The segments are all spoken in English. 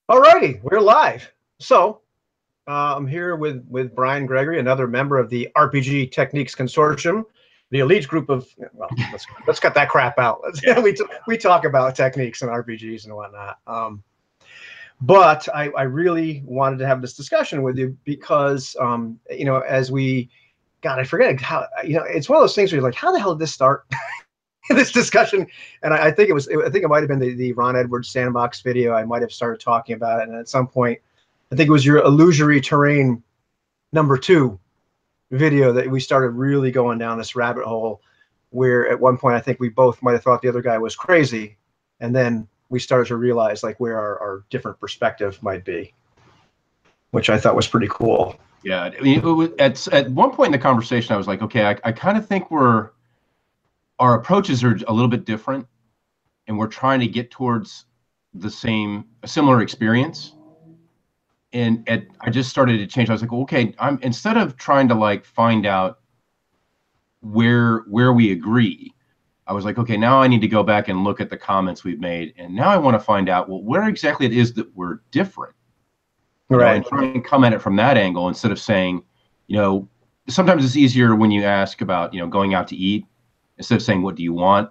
All righty, we're live. So I'm here with Brian Gregory, another member of the RPG Techniques Consortium, the elite group of. Well, let's cut that crap out. Yeah. we talk about techniques and RPGs and whatnot. But I really wanted to have this discussion with you because as we, God, I forget how, it's one of those things where you're like, how the hell did this start? This discussion, and I think it might have been the Ron Edwards sandbox video. I might have started talking about it, and at some point, I think it was your illusory terrain #2 video that we started really going down this rabbit hole, where at one point I think we both might have thought the other guy was crazy, and then we started to realize like where our different perspective might be, which I thought was pretty cool. Yeah, I mean, at one point in the conversation, I was like, okay, I kind of think our approaches are a little bit different, and we're trying to get towards a similar experience. And I just started to change. I was like, well, okay, instead of trying to like find out where we agree, I was like, okay, now I need to go back and look at the comments we've made, and now I want to find out, well, where exactly it is that we're different, Right? And try and come at it from that angle instead of saying, sometimes it's easier when you ask about, going out to eat. Instead of saying, what do you want?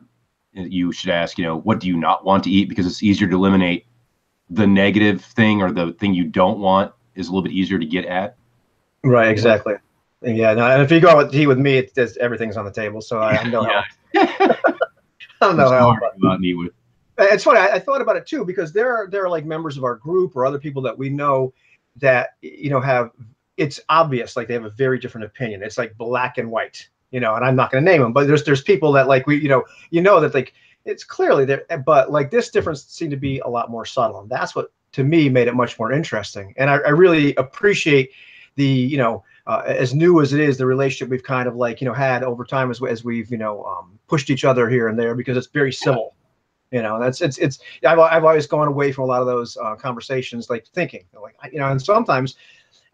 You should ask, what do you not want to eat? Because it's easier to eliminate the negative thing, or the thing you don't want is a little bit easier to get at. Right, exactly. Yeah, no, and if you go out to eat with me, everything's on the table, so I know how. I don't know how. It's funny. I thought about it too, because there are like members of our group or other people that we know that have, it's obvious like they have a very different opinion. It's like black and white. And I'm not going to name them, but there's people that like that like it's clearly there, but like this difference seemed to be a lot more subtle, and that's what to me made it much more interesting. And I really appreciate the as new as it is, the relationship we've kind of like had over time as we've pushed each other here and there, because it's very civil. That's I've always gone away from a lot of those conversations like thinking like and sometimes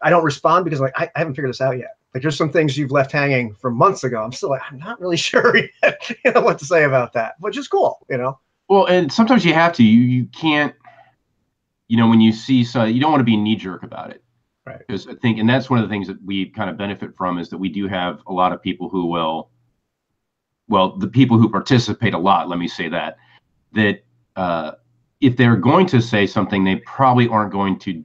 I don't respond because like I haven't figured this out yet. Like there's some things you've left hanging from months ago. I'm still like, I'm not really sure yet, what to say about that, which is cool, Well, and sometimes you have to. You can't, when you see you don't want to be knee-jerk about it. Right. Because I think, and that's one of the things that we kind of benefit from, is that we do have a lot of people who the people who participate a lot, let me say that if they're going to say something, they probably aren't going to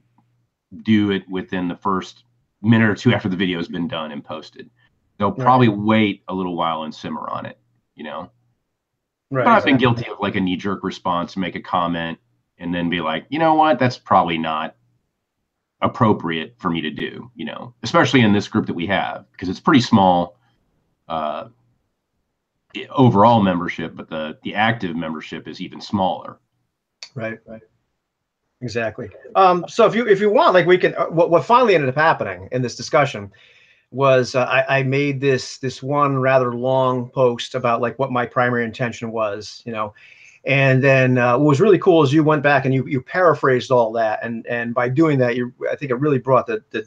do it within the first minute or two after the video has been done and posted. They'll probably wait a little while and simmer on it, Right, but I've been guilty of like a knee-jerk response, make a comment, and then be like, you know what, that's probably not appropriate for me to do, especially in this group that we have, because it's pretty small overall membership, but the active membership is even smaller. Right. Exactly. So if you want, like we can, what finally ended up happening in this discussion was I made this one rather long post about like what my primary intention was, and then what was really cool is you went back and you paraphrased all that, and by doing that, I think it really brought the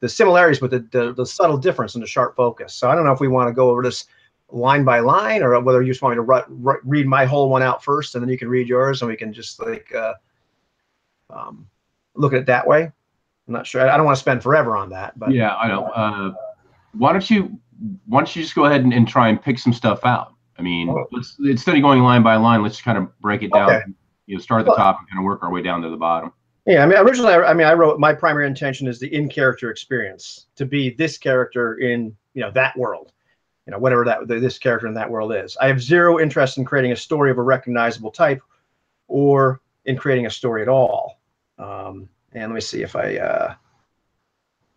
similarities, but the subtle difference and the sharp focus. So I don't know if we want to go over this line by line, or whether you just want me to read my whole one out first, and then you can read yours, and we can just like look at it that way. I'm not sure. I don't want to spend forever on that, but yeah, I know. Why don't you just go ahead and try and pick some stuff out? I mean, instead of going line by line, let's just kind of break it down. Okay. Start at the top and kind of work our way down to the bottom. Yeah, I mean, originally, I wrote my primary intention is the in-character experience, to be this character in that world, whatever this character in that world is. I have zero interest in creating a story of a recognizable type, or in creating a story at all. And let me see if I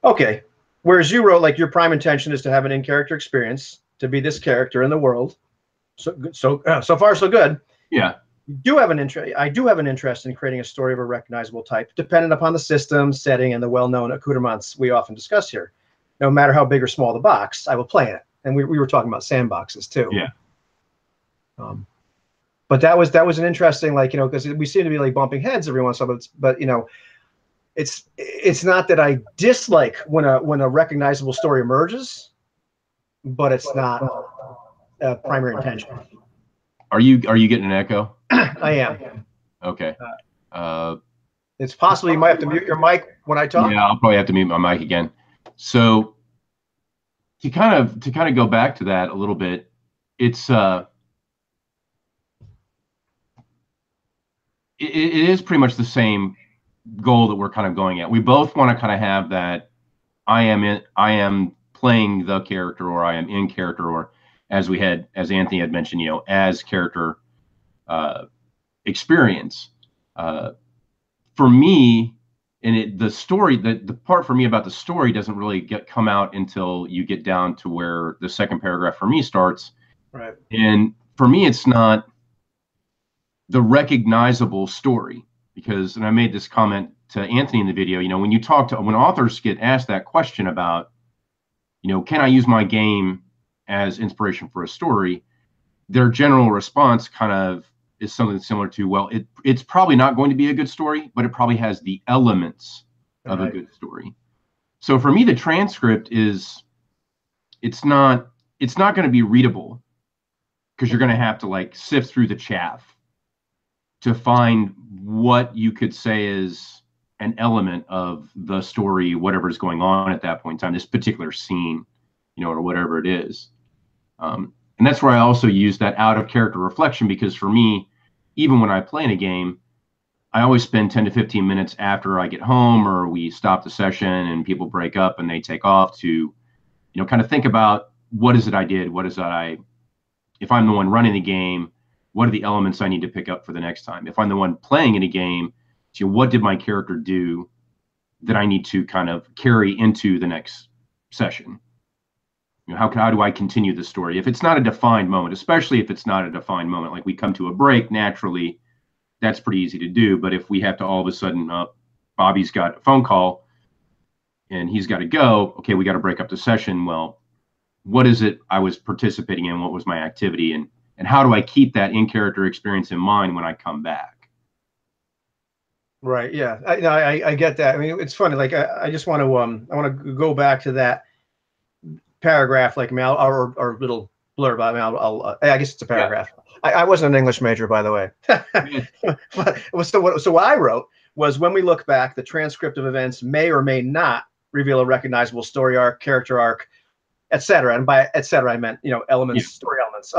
okay. Whereas you wrote like your prime intention is to have an in-character experience, to be this character in the world. So far so good. Yeah. I do have an interest in creating a story of a recognizable type, dependent upon the system, setting, and the well-known accoutrements we often discuss here. No matter how big or small the box, I will play in it. And we were talking about sandboxes too. Yeah. But that was an interesting, like, because we seem to be like bumping heads every once in a while, but it's not that I dislike when a recognizable story emerges, but it's not a primary intention. Are you getting an echo? I am. Okay. It's possible you might have to mute your mic when I talk. Yeah, I'll probably have to mute my mic again. So to kind of go back to that a little bit, it's it is pretty much the same goal that we're kind of going at. We both want to kind of have that I am playing the character, or I am in character, or as Anthony had mentioned, as character experience. For me, and the story, the part for me about the story doesn't really come out until you get down to where the second paragraph for me starts. Right. And for me, it's not the recognizable story, because, and I made this comment to Anthony in the video, when authors get asked that question about, can I use my game as inspiration for a story, their general response kind of is something similar to, well, it's probably not going to be a good story, but it probably has the elements of a good story. So for me, the transcript it's not going to be readable, because you're going to have to sift through the chaff to find what you could say is an element of the story, whatever is going on at that point in time, this particular scene, or whatever it is. And that's where I also use that out of character reflection, because for me, even when I play in a game, I always spend 10 to 15 minutes after I get home, or we stop the session and people break up and they take off, to, kind of think about, what is it I did? If I'm the one running the game, what are the elements I need to pick up for the next time? If I'm the one playing in a game, what did my character do that I need to kind of carry into the next session? How do I continue the story? If it's not a defined moment, especially if it's not a defined moment, like we come to a break naturally, that's pretty easy to do. But if we have to all of a sudden, Bobby's got a phone call and he's got to go, okay, we got to break up the session. Well, what is it I was participating in? What was my activity? And how do I keep that in-character experience in mind when I come back? Right. Yeah. I get that. I mean, it's funny. I just want to go back to that paragraph, or little blurb. I guess it's a paragraph. Yeah. I wasn't an English major, by the way. So what I wrote was, when we look back, the transcript of events may or may not reveal a recognizable story arc, character arc, etc. And by etc. I meant, elements, story elements.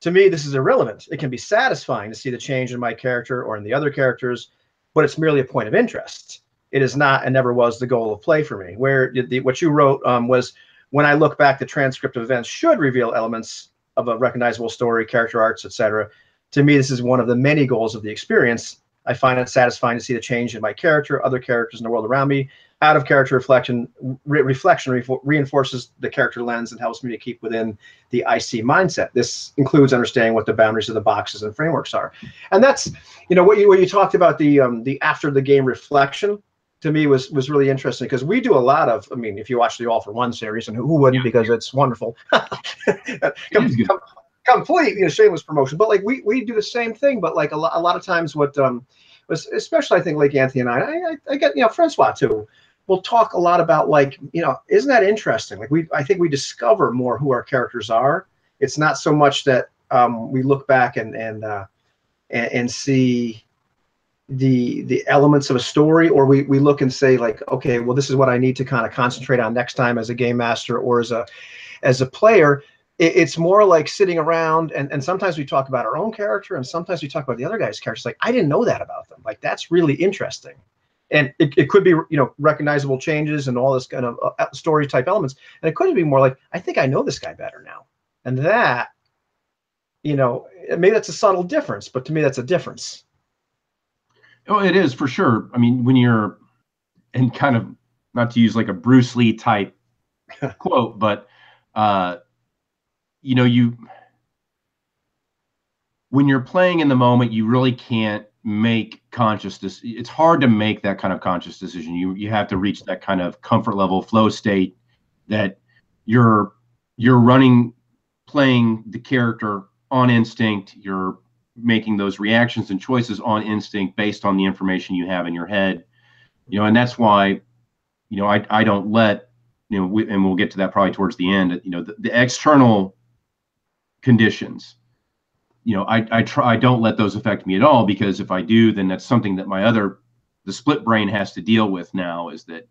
To me, this is irrelevant. It can be satisfying to see the change in my character or in the other characters, but it's merely a point of interest. It is not and never was the goal of play for me. Where what you wrote was, when I look back, the transcript of events should reveal elements of a recognizable story, character arcs, etc. To me, this is one of the many goals of the experience. I find it satisfying to see the change in my character, other characters in the world around me. Out of character reflection reinforces the character lens and helps me to keep within the IC mindset. This includes understanding what the boundaries of the boxes and frameworks are. And that's, what you talked about, the after the game reflection, to me was really interesting, because we do a lot of, I mean, if you watch the All for One series, and who wouldn't, because it's wonderful. Complete, shameless promotion, but we do the same thing. But a lot of times, what especially I think Anthony and I get, Francois too, we'll talk a lot about isn't that interesting? I think we discover more who our characters are. It's not so much that we look back and see the elements of a story, or we look and say okay, well, this is what I need to kind of concentrate on next time as a game master or as a player. It's more like sitting around, and sometimes we talk about our own character, and sometimes we talk about the other guy's characters. I didn't know that about them. That's really interesting. And it could be, recognizable changes and all this kind of story type elements. And it could be more I think I know this guy better now. And that, maybe that's a subtle difference, but to me, that's a difference. Oh, it is for sure. I mean, when you're, and kind of, not to use a Bruce Lee type quote, but, when you're playing in the moment, you really can't make it's hard to make that kind of conscious decision. You have to reach that kind of comfort level flow state that you're playing the character on instinct. You're making those reactions and choices on instinct based on the information you have in your head, and that's why, I don't let, and we'll get to that probably towards the end, the external conditions, I don't let those affect me at all, because if I do, then that's something that my other the split brain has to deal with now is that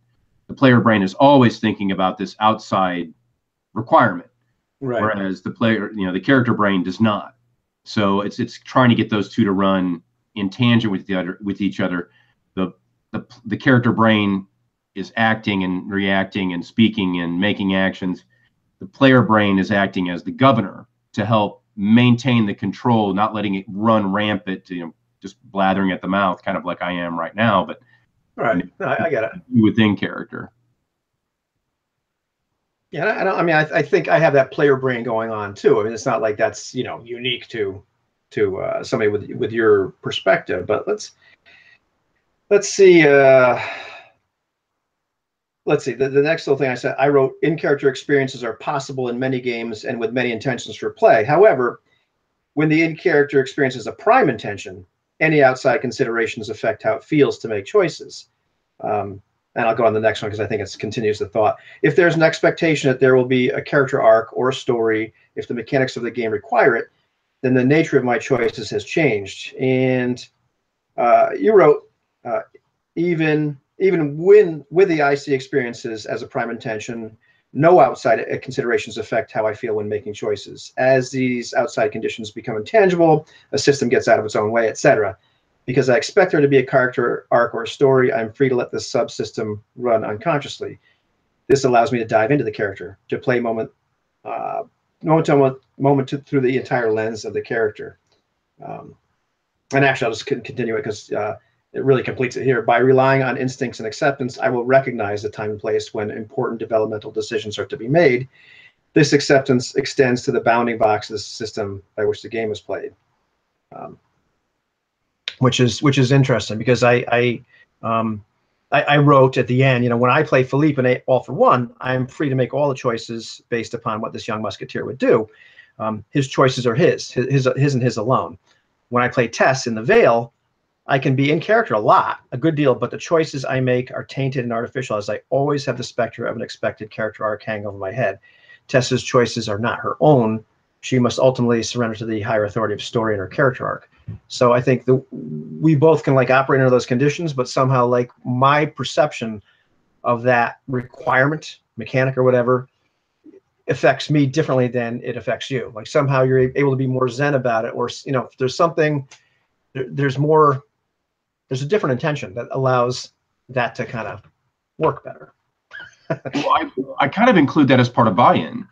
the player brain is always thinking about this outside requirement, right. Whereas the player, the character brain does not. So it's trying to get those two to run in tangent with each other. The character brain is acting and reacting and speaking and making actions. The player brain is acting as the governor to help maintain the control, not letting it run rampant, just blathering at the mouth, kind of like I am right now. But right, I get it. Within character. Yeah, I mean, I think I have that player brain going on too. I mean, it's not like that's unique to somebody with your perspective. But let's see. Let's see. The next little thing I said, I wrote, in-character experiences are possible in many games and with many intentions for play. However, when the in-character experience is a prime intention, any outside considerations affect how it feels to make choices. And I'll go on the next one because I think it continues the thought. If there's an expectation that there will be a character arc or a story, if the mechanics of the game require it, then the nature of my choices has changed. And you wrote, even with the IC experiences as a prime intention, no outside considerations affect how I feel when making choices. As these outside conditions become intangible, a system gets out of its own way, etc. Because I expect there to be a character arc or a story, I'm free to let the subsystem run unconsciously. This allows me to dive into the character, to play moment to moment through the entire lens of the character. And actually, I'll just continue it because it really completes it here. By relying on instincts and acceptance, I will recognize the time and place when important developmental decisions are to be made. This acceptance extends to the bounding box of the system by which the game is played. Which is interesting because I wrote at the end, when I play Philippe in All for One, I'm free to make all the choices based upon what this young musketeer would do. His choices are his and his alone. When I play Tess in the Veil, I can be in character a good deal, but the choices I make are tainted and artificial, as I always have the specter of an expected character arc hanging over my head. Tess's choices are not her own. She must ultimately surrender to the higher authority of story and her character arc. So I think we both can operate under those conditions, but somehow my perception of that requirement, mechanic or whatever, affects me differently than it affects you. Somehow you're able to be more zen about it, or if there's something, there's a different intention that allows that to kind of work better. Well, I kind of include that as part of buy-in.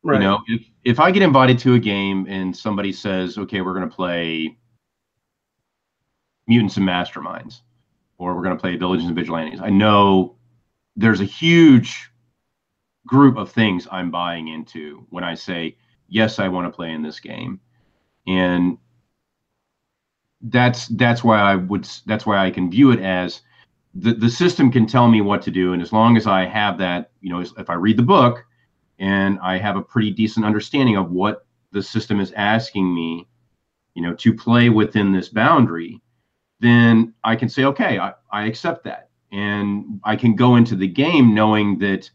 Right. If I get invited to a game and somebody says, okay, we're going to play Mutants and Masterminds, or we're going to play Villages and Vigilantes, I know there's a huge group of things I'm buying into when I say, yes, I want to play in this game. And that's why I can view it as the system can tell me what to do. And as long as I have that, if I read the book and I have a pretty decent understanding of what the system is asking me, to play within this boundary, then I can say, okay, I accept that. And I can go into the game knowing that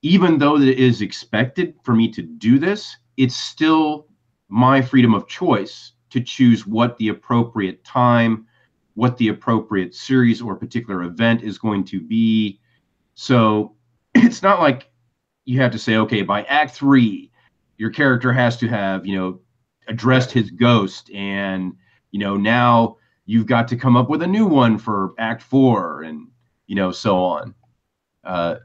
even though it is expected for me to do this, it's still my freedom of choice to choose what the appropriate time, what the appropriate series or particular event is going to be. So it's not like you have to say, okay, by Act 3, your character has to have, addressed his ghost, and, now you've got to come up with a new one for Act 4, and, so on. Like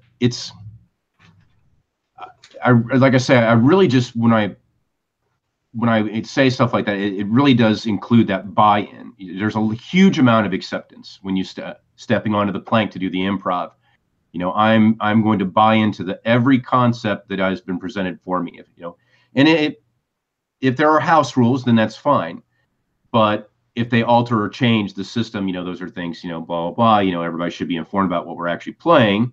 I said, I really just, when I say stuff like that, it really does include that buy-in. There's a huge amount of acceptance when you stepping onto the plank to do the improv. I'm going to buy into every concept that has been presented for me. If there are house rules, then that's fine. But if they alter or change the system, those are things, blah, blah, blah. Everybody should be informed about what we're actually playing,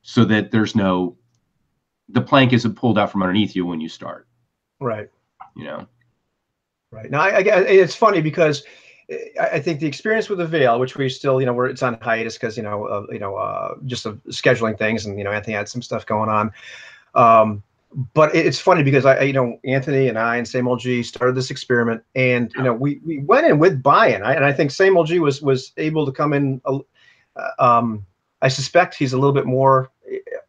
so that the plank isn't pulled out from underneath you when you start. Right. Right. Now, it's funny because I think the experience with the Veil, which we still, where it's on hiatus because, just scheduling things, and, Anthony had some stuff going on. but it's funny because Anthony and I and Same Old G started this experiment, and we went in with buy-in, and I think Same Old G was able to come in. I suspect he's a little bit more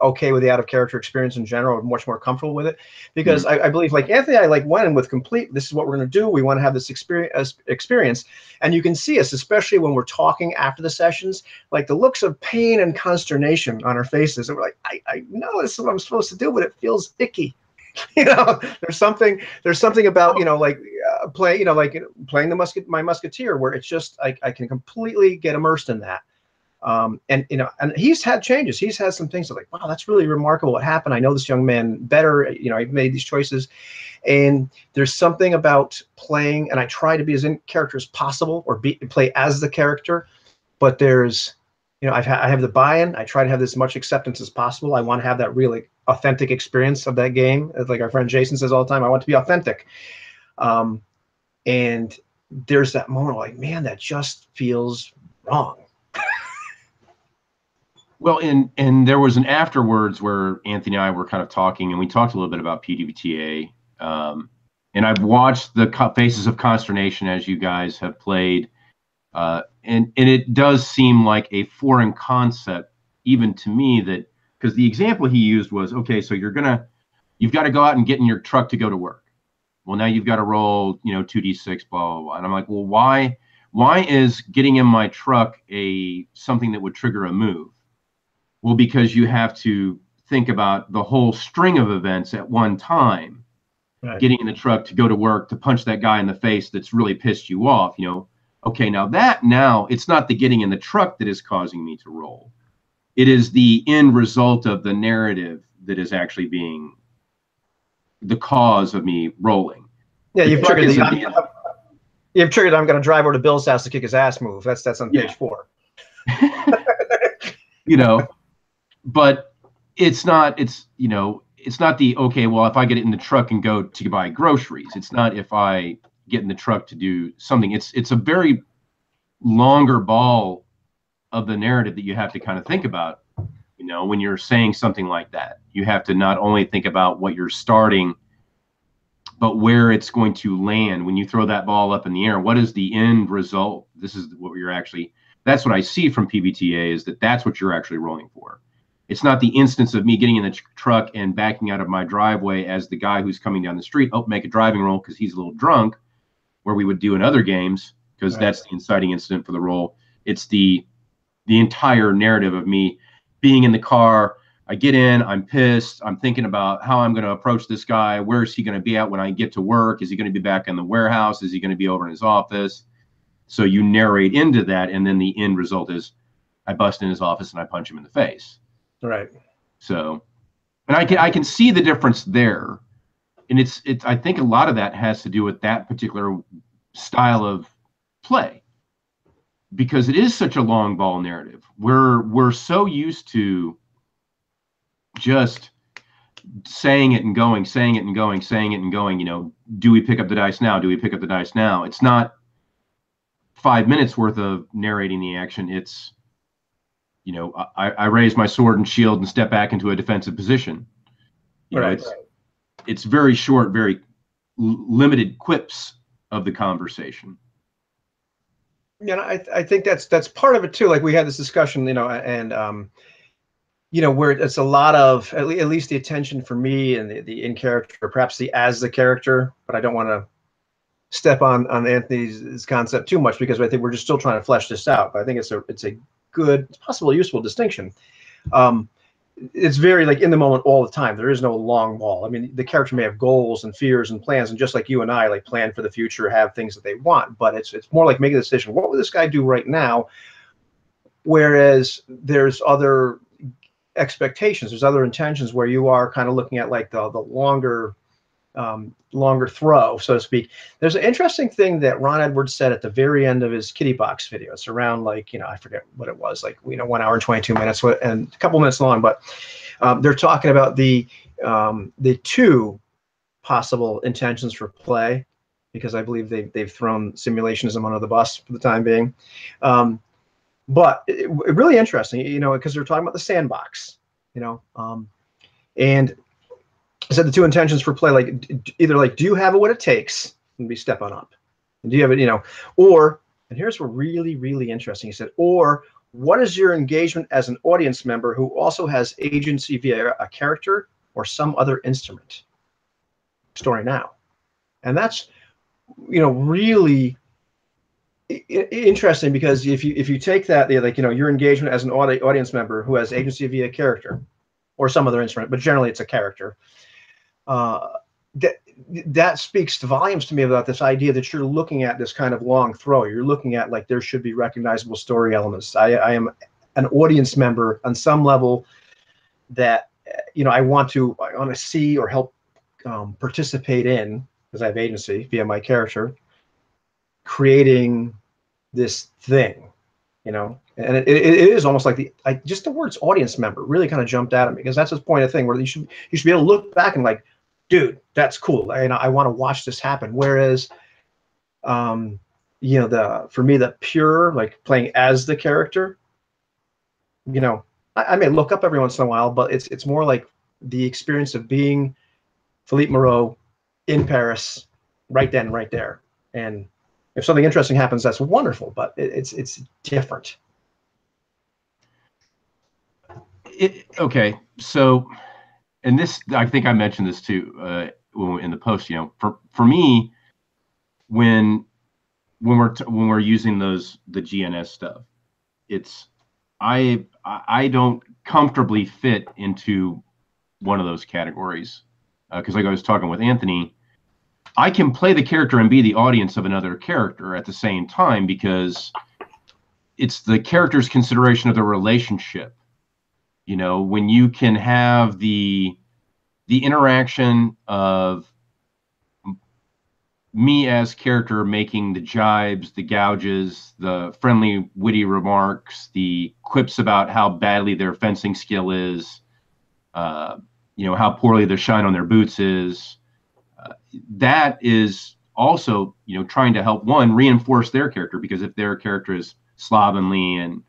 okay with the out of character experience in general, much more comfortable with it, because I believe, like Anthony, I went in with complete. This is what we're going to do. We want to have this experience, and you can see us, especially when we're talking after the sessions, like the looks of pain and consternation on our faces, and we're like, I know this is what I'm supposed to do, but it feels icky. There's something about playing my musketeer, where it's just I can completely get immersed in that. And he's had changes. He's had some things that like, wow, that's really remarkable what happened. I know this young man better. I've made these choices, and there's something about playing. And I try to be as in character as possible, or play as the character. But there's, I have the buy-in. I try to have as much acceptance as possible. I want to have that really authentic experience of that game. Like our friend Jason says all the time, I want to be authentic. And there's that moment like, man, that just feels wrong. Well, and there was an afterwards where Anthony and I were kind of talking, and we talked a little bit about PBTA. And I've watched the Faces of Consternation as you guys have played, and it does seem like a foreign concept, even to me, that because the example he used was, okay, so you've got to go out and get in your truck to go to work. Well, now you've got to roll, 2d6, blah, blah, blah. And I'm like, well, why is getting in my truck something that would trigger a move? Well, because you have to think about the whole string of events at one time. Right. Getting in the truck to go to work, to punch that guy in the face that's really pissed you off, Okay, now it's not the getting in the truck that is causing me to roll. It is the end result of the narrative that is actually being the cause of me rolling. Yeah, you've triggered I'm going to drive over to Bill's house to kick his ass move. That's on page 4. But it's not the, okay, well, if I get it in the truck and go to buy groceries, it's not if I get in the truck to do something. It's a very longer ball of the narrative that you have to kind of think about, when you're saying something like that. You have to not only think about what you're starting, but where it's going to land. When you throw that ball up in the air, what is the end result? This is what that's what I see from PBTA, is that's what you're actually rolling for. It's not the instance of me getting in the truck and backing out of my driveway as the guy who's coming down the street, make a driving roll because he's a little drunk, where we would do in other games, because that's the inciting incident for the roll. It's the entire narrative of me being in the car. I get in, I'm pissed. I'm thinking about how I'm going to approach this guy. Where is he going to be at when I get to work? Is he going to be back in the warehouse? Is he going to be over in his office? So you narrate into that, and then the end result is I bust in his office and I punch him in the face. Right. So, and I can see the difference there, and it's I think a lot of that has to do with that particular style of play, because it is such a long ball narrative. We're so used to just saying it and going, saying it and going, saying it and going. Do we pick up the dice now? Do we pick up the dice now? It's not 5 minutes worth of narrating the action. It's I raise my sword and shield and step back into a defensive position. It's very short, very limited quips of the conversation. Yeah, I think that's part of it too. Like we had this discussion, and where it's a lot of at least the attention for me and the in character, or perhaps the as the character. But I don't want to step on Anthony's concept too much, because I think we're just still trying to flesh this out. But I think it's a good, possible, useful distinction. It's very like in the moment all the time. There is no long ball. I mean, the character may have goals and fears and plans, and just like you and I, like plan for the future, have things that they want. But it's more like making a decision. What would this guy do right now? Whereas there's other expectations, there's other intentions where you are kind of looking at like the longer throw, so to speak. There's an interesting thing that Ron Edwards said at the very end of his Kitty Box video. It's around like, I forget what it was, like, 1 hour and 22 minutes and a couple minutes long, but they're talking about the 2 possible intentions for play, because I believe they've thrown simulationism under the bus for the time being. But really interesting, because they're talking about the sandbox, and I said the two intentions for play, like either like, do you have what it takes and be step on up? And do you have it, or, and here's what really, really interesting. He said, or what is your engagement as an audience member who also has agency via a character or some other instrument? Story now. And that's, really interesting, because if you take that, like, your engagement as an audience member who has agency via character or some other instrument, but generally it's a character, that speaks volumes to me about this idea that you're looking at this kind of long throw. You're looking at, like, there should be recognizable story elements. I am an audience member on some level that I want to see or help participate in, because I have agency via my character, creating this thing, and it is almost like just the words audience member really kind of jumped out at me, because that's this point of thing where you should be able to look back and, like, dude, that's cool, and I want to watch this happen. Whereas, for me, the pure, like, playing as the character, I may look up every once in a while, but it's more like the experience of being Philippe Moreau in Paris, right then, right there. And if something interesting happens, that's wonderful, but it's different. Okay, so, and this, I think I mentioned this too in the post. For me, when we're using the GNS stuff, I don't comfortably fit into one of those categories, because like I was talking with Anthony, I can play the character and be the audience of another character at the same time, because it's the character's consideration of the relationship. When you can have the interaction of me as character making the jibes, the gouges, the friendly, witty remarks, the quips about how badly their fencing skill is, how poorly the shine on their boots is. That is also, trying to help one reinforce their character, because if their character is slovenly and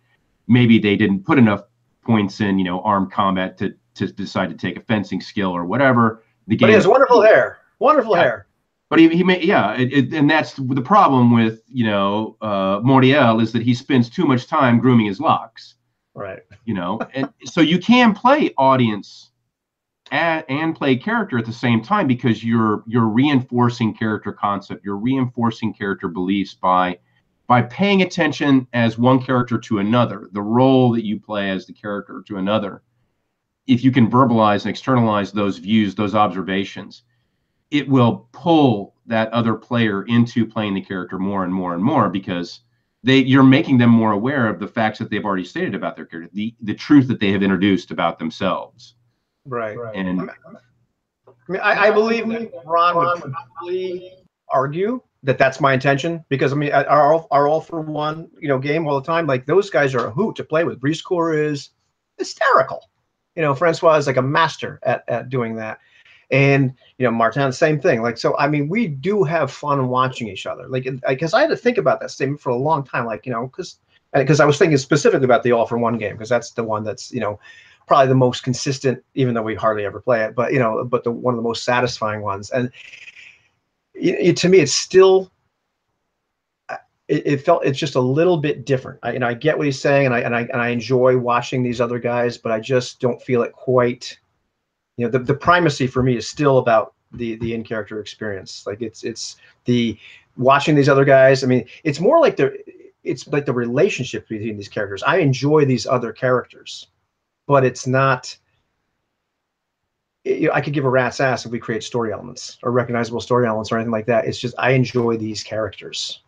maybe they didn't put enough points in, armed combat to decide to take a fencing skill or whatever, the game. But he has wonderful hair. Wonderful hair. But he may, and that's the problem with Moriel, is that he spends too much time grooming his locks. Right. And so you can play audience and play character at the same time, because you're reinforcing character concept, you're reinforcing character beliefs by paying attention as one character to another, the role that you play as the character to another. If you can verbalize and externalize those views, those observations, it will pull that other player into playing the character more and more and more, because you're making them more aware of the facts that they've already stated about their character, the truth that they have introduced about themselves. Right. And I believe that Ron would probably argue that that's my intention, because our all for one game all the time, like, those guys are a hoot to play with. Briscoe is hysterical. Francois is like a master at doing that. And Martin, same thing. Like, so we do have fun watching each other. Like, because I had to think about that statement for a long time. Like, because I was thinking specifically about the all for one game, because that's the one that's probably the most consistent, even though we hardly ever play it. But but one of the most satisfying ones. And to me, it's still. It's just a little bit different. I get what he's saying, and I enjoy watching these other guys, but I just don't feel it quite. The primacy for me is still about the in-character experience. Like, it's the watching these other guys. It's more like it's like the relationship between these characters. I enjoy these other characters, but it's not. I could give a rat's ass if we create story elements or recognizable story elements or anything like that. It's just I enjoy these characters.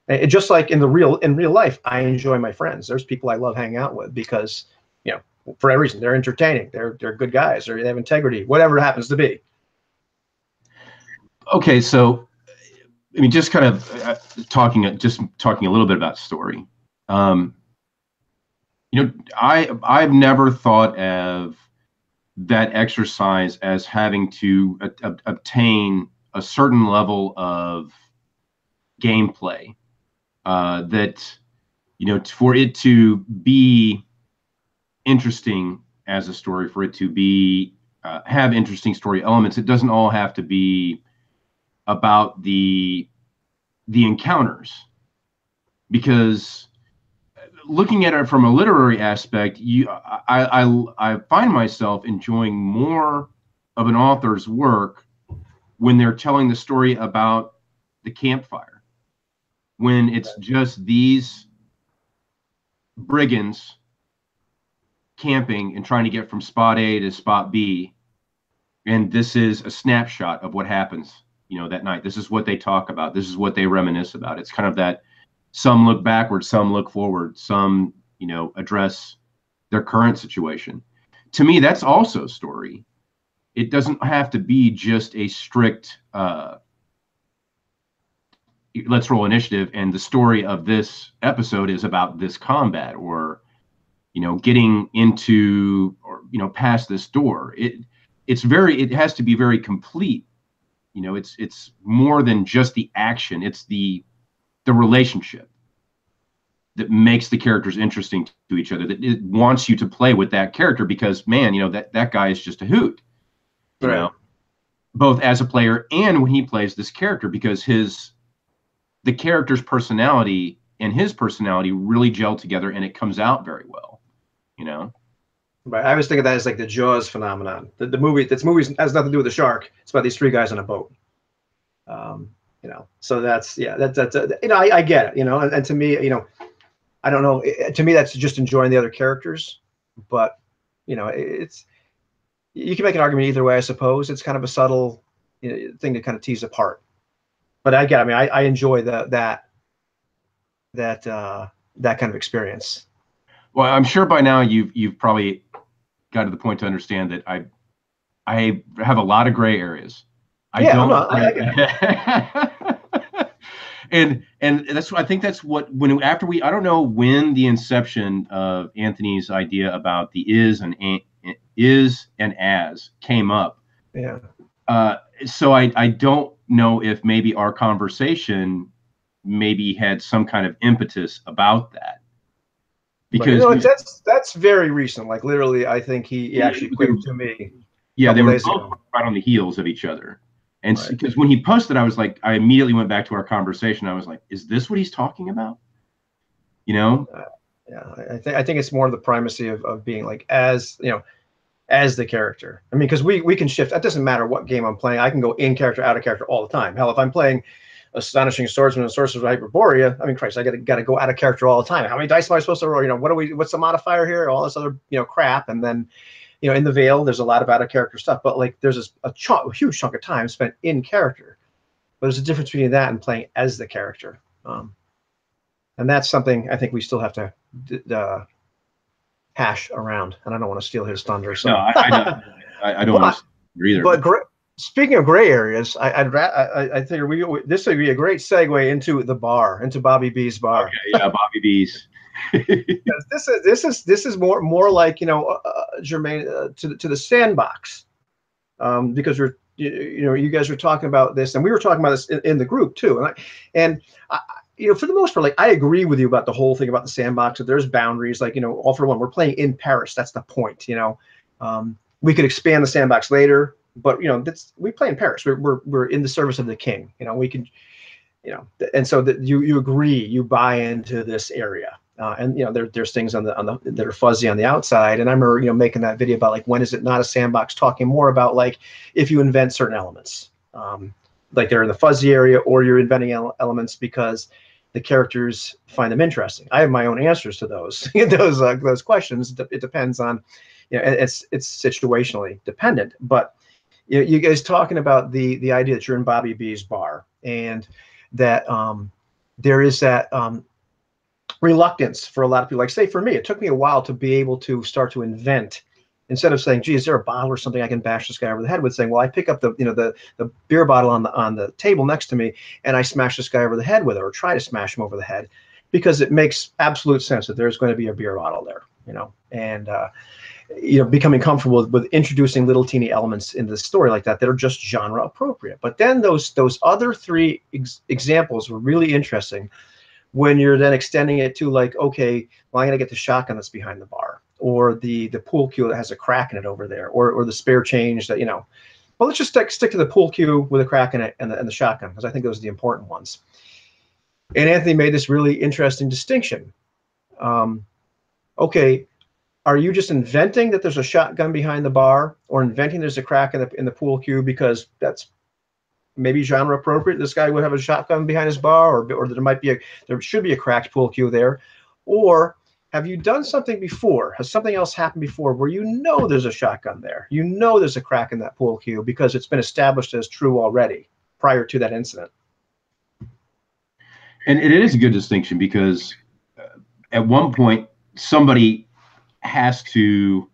And just like in real life, I enjoy my friends. There's people I love hanging out with because, for every reason, they're entertaining, they're good guys, or they have integrity, whatever it happens to be. Okay, so just kind of talking a little bit about story. I've never thought of that exercise as having to obtain a certain level of gameplay. That for it to be interesting as a story, for it to be have interesting story elements. It doesn't all have to be about the encounters, because looking at it from a literary aspect, I find myself enjoying more of an author's work when they're telling the story about the campfire, when it's just these brigands camping and trying to get from spot A to spot B, and this is a snapshot of what happens, that night. This is what they talk about. This is what they reminisce about. It's kind of that some look backward, some look forward, some, address their current situation. To me, that's also story. It doesn't have to be just a strict, let's roll initiative, and the story of this episode is about this combat, or, getting into, or, past this door. It has to be very complete. It's more than just the action. It's the relationship that makes the characters interesting to each other, that it wants you to play with that character, because, man, that guy is just a hoot, both as a player and when he plays this character, because the character's personality and his personality really gel together, and it comes out very well, Right. I was thinking that as like the Jaws phenomenon. The movie has nothing to do with the shark. It's about these three guys on a boat. So that's I get it, and to me, I don't know, to me that's just enjoying the other characters, but it's, you can make an argument either way, I suppose. It's kind of a subtle thing to kind of tease apart, but I get it. I mean, I enjoy that kind of experience. Well, I'm sure by now you've probably got to the point to understand that I have a lot of gray areas. I and that's what I think. That's what I don't know when the inception of Anthony's idea about the is and as came up. Yeah. So I don't know if maybe our conversation maybe had some kind of impetus about that. Because that's very recent. Like literally, I think he actually put it to me. Yeah, they were both right on the heels of each other. And because when he posted, I was like, I immediately went back to our conversation. I was like, is this what he's talking about? Yeah, I think it's more the primacy of being like, as the character. I mean, because we can shift. It doesn't matter what game I'm playing. I can go in character, out of character all the time. Hell, if I'm playing Astonishing Swordsman and Sorcerers of Hyperborea, I mean, Christ, I gotta go out of character all the time. How many dice am I supposed to roll? What's the modifier here? All this other crap, and then in the Veil, there's a lot of out of character stuff. But like, there's a huge chunk of time spent in character. But there's a difference between that and playing as the character, and that's something I think we still have to hash around. And I don't want to steal his thunder. So. No, I don't want to either. But speaking of gray areas, I think this would be a great segue into the bar, into Bobby B's bar. Okay, yeah, Bobby B's. this is more like germane to the sandbox, because you guys were talking about this, and we were talking about this in the group too, and I for the most part, like, I agree with you about the whole thing about the sandbox. That there's boundaries, like all for one, we're playing in Paris. That's the point. We could expand the sandbox later. But we play in Paris. We're in the service of the king. We can, and so that you agree, you buy into this area, and there's things on the that are fuzzy on the outside. And I remember making that video about like, when is it not a sandbox? Talking more about like if you invent certain elements, like they're in the fuzzy area, or you're inventing elements because the characters find them interesting. I have my own answers to those those questions. It depends on, it's situationally dependent, but. You guys talking about the idea that you're in Bobby B's bar, and that there is that reluctance for a lot of people. Like, say for me, it took me a while to be able to start to invent, instead of saying, "Gee, is there a bottle or something I can bash this guy over the head with?" Saying, "Well, I pick up the beer bottle on the table next to me, and I smash this guy over the head with it, or try to smash him over the head, because it makes absolute sense that there's going to be a beer bottle there, and." Becoming comfortable with introducing little teeny elements into the story like that are just genre appropriate. But then those other three examples were really interesting when you're then extending it to like, okay, well, I'm going to get the shotgun that's behind the bar, or the pool cue that has a crack in it over there, or the spare change that, you know. Well, let's just stick to the pool cue with a crack in it and the shotgun, because I think those are the important ones. And Anthony made this really interesting distinction. Okay, are you just inventing that there's a shotgun behind the bar, or inventing there's a crack in the pool cue because that's maybe genre appropriate? This guy would have a shotgun behind his bar, or there should be a cracked pool cue there, or have you done something before? Has something else happened before where you know there's a shotgun there? You know there's a crack in that pool cue because it's been established as true already prior to that incident. And it is a good distinction, because at one point somebody has to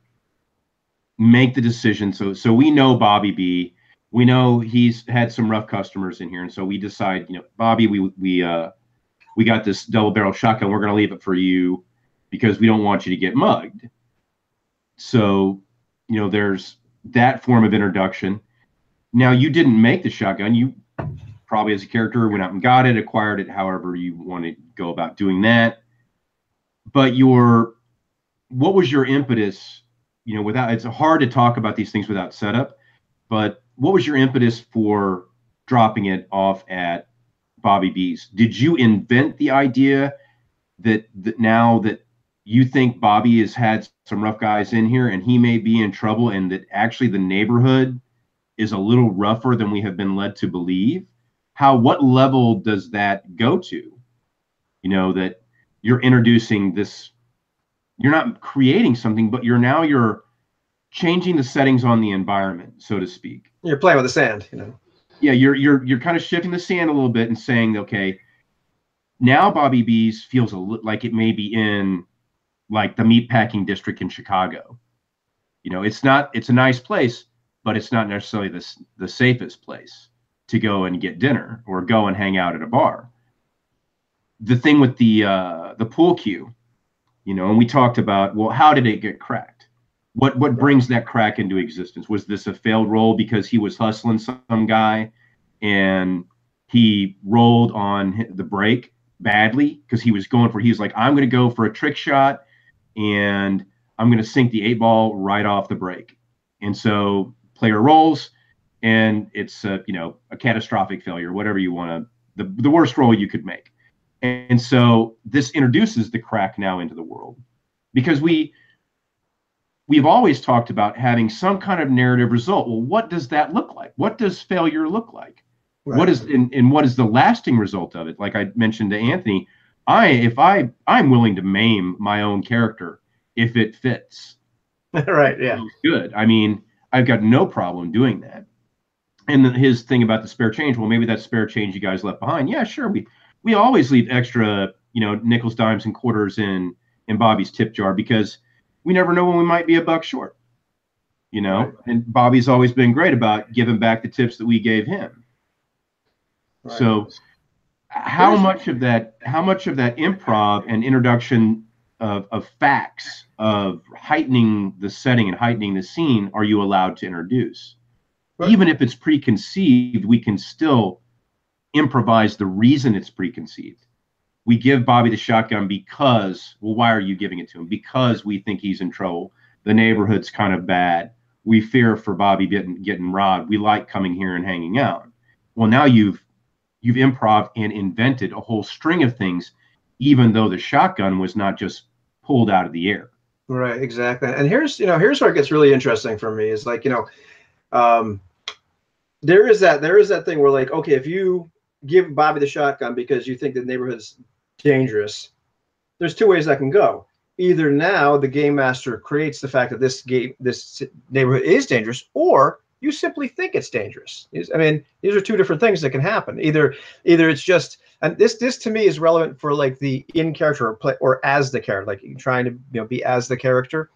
make the decision. So we know Bobby B. We know he's had some rough customers in here, and so we decide, you know, Bobby, we got this double barrel shotgun. We're going to leave it for you because we don't want you to get mugged. So, you know, there's that form of introduction. Now, you didn't make the shotgun. You probably, as a character, went out and got it, acquired it, however you want to go about doing that. But what was your impetus? You know, it's hard to talk about these things without setup, but what was your impetus for dropping it off at Bobby B's? Did you invent the idea that now that you think Bobby has had some rough guys in here and he may be in trouble, and that actually the neighborhood is a little rougher than we have been led to believe? What level does that go to? You know, that you're introducing this, you're not creating something, but you're changing the settings on the environment, so to speak. You're playing with the sand, you know. Yeah, you're kind of shifting the sand a little bit and saying, okay, now Bobby B's feels like it may be in like the meatpacking district in Chicago. You know, it's a nice place, but it's not necessarily the safest place to go and get dinner or go and hang out at a bar. The thing with the pool cue, you know, and we talked about, well, how did it get cracked? What brings that crack into existence? Was this a failed roll because he was hustling some guy and he rolled on the break badly because he was like, I'm going to go for a trick shot and I'm going to sink the 8-ball right off the break. And so player rolls and it's a catastrophic failure, whatever you want to, the worst roll you could make. And so this introduces the crack now into the world, because we've always talked about having some kind of narrative result. Well, what does that look like? What does failure look like? Right. What is the lasting result of it? Like I mentioned to Anthony, I'm willing to maim my own character if it fits. Right. Yeah. Good. I mean, I've got no problem doing that. And his thing about the spare change, well, maybe that's spare change you guys left behind. Yeah, sure. We always leave extra, nickels, dimes, and quarters in Bobby's tip jar, because we never know when we might be $1 short, Right. And Bobby's always been great about giving back the tips that we gave him. Right. So how much of that improv and introduction of facts, of heightening the setting and heightening the scene, are you allowed to introduce? Right. Even if it's preconceived, we can still improvise the reason it's preconceived. We give Bobby the shotgun because, well, why are you giving it to him? Because we think he's in trouble. The neighborhood's kind of bad. We fear for Bobby getting robbed. We like coming here and hanging out. Well, now you've improv and invented a whole string of things, even though the shotgun was not just pulled out of the air. Right, exactly. And here's where it gets really interesting for me, is like, there is that thing where, like, okay, if you give Bobby the shotgun because you think the neighborhood's dangerous, there's two ways that can go. Either now the game master creates the fact that this neighborhood is dangerous, or you simply think it's dangerous. I mean, these are two different things that can happen. Either it's just, and this to me is relevant for like the in character or as the character, like you're trying to be as the character.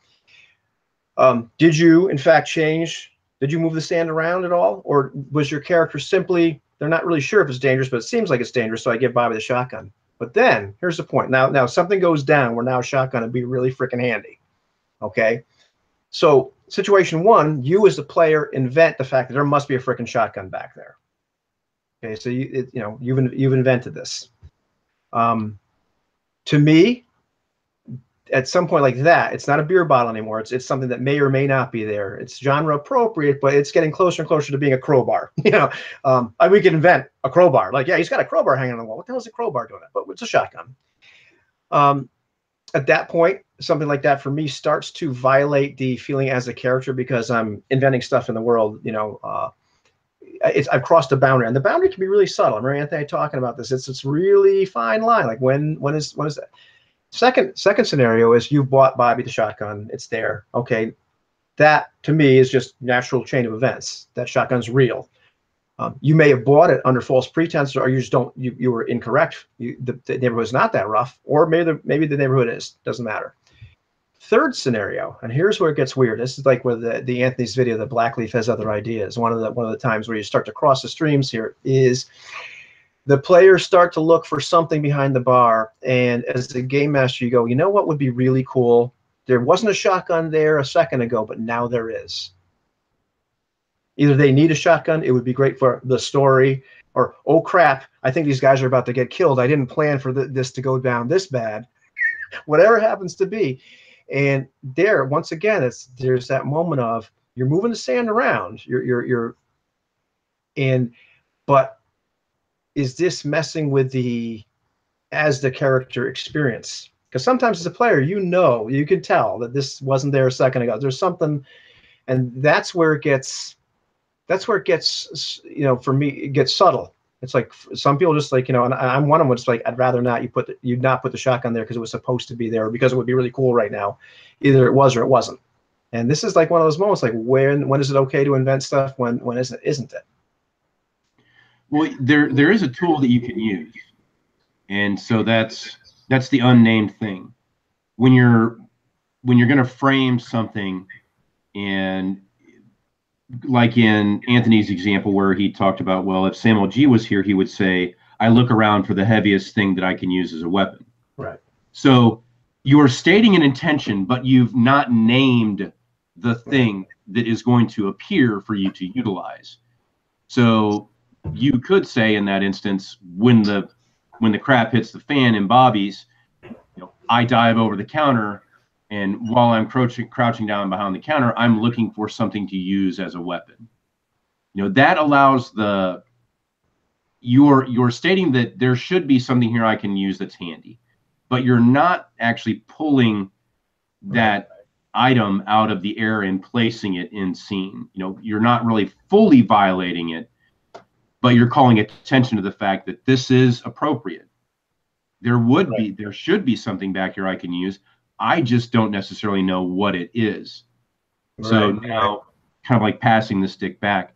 Did you in fact change? Did you move the sand around at all, or was your character simply, they're not really sure if it's dangerous, but it seems like it's dangerous, so I give Bobby the shotgun? But then here's the point. Now something goes down where now a shotgun would be really freaking handy. Okay, so situation one, you as the player invent the fact that there must be a freaking shotgun back there. Okay, so you've invented this. To me, at some point like that, it's not a beer bottle anymore. It's something that may or may not be there. It's genre appropriate, but it's getting closer and closer to being a crowbar. We could invent a crowbar. Like, yeah, he's got a crowbar hanging on the wall. What the hell is a crowbar doing? But it's a shotgun. At that point, something like that for me starts to violate the feeling as a character because I'm inventing stuff in the world. I've crossed a boundary, and the boundary can be really subtle. I remember Anthony talking about this. It's really fine line. Like when is that? Second scenario is you've bought Bobby the shotgun. It's there. Okay, that to me is just natural chain of events. That shotgun's real. You may have bought it under false pretense, or you just don't. You were incorrect. The neighborhood's not that rough, or maybe the neighborhood is. Doesn't matter. Third scenario, and here's where it gets weird. This is like where the Anthony's video, the Blackleaf has other ideas. One of the times where you start to cross the streams here is the players start to look for something behind the bar, and as the game master, you go, you know what would be really cool? There wasn't a shotgun there a second ago, but now there is. Either they need a shotgun, it would be great for the story, or, oh crap, I think these guys are about to get killed. I didn't plan for this to go down this bad. Whatever it happens to be. And there, once again, there's that moment of you're moving the sand around. But is this messing with the character experience? Because sometimes as a player, you can tell that this wasn't there a second ago. There's something, and that's where it gets, for me, it gets subtle. It's like some people just like, and I'm one of them. It's like, I'd rather not you'd not put the shotgun there because it was supposed to be there, or because it would be really cool right now. Either it was or it wasn't. And this is like one of those moments, like when is it okay to invent stuff? When isn't it? Well, there is a tool that you can use, and so that's the unnamed thing. When you're going to frame something, and like in Anthony's example where he talked about, well, if Samuel G was here, he would say, I look around for the heaviest thing that I can use as a weapon. Right. So you're stating an intention, but you've not named the thing that is going to appear for you to utilize. So you could say in that instance, when the crap hits the fan in Bobby's, I dive over the counter, and while I'm crouching down behind the counter, I'm looking for something to use as a weapon. That allows you're stating that there should be something here I can use that's handy, but you're not actually pulling that item out of the air and placing it in scene. You're not really fully violating it, but you're calling attention to the fact that this is appropriate. There should be something back here I can use. I just don't necessarily know what it is. Right. So now, kind of like passing the stick back.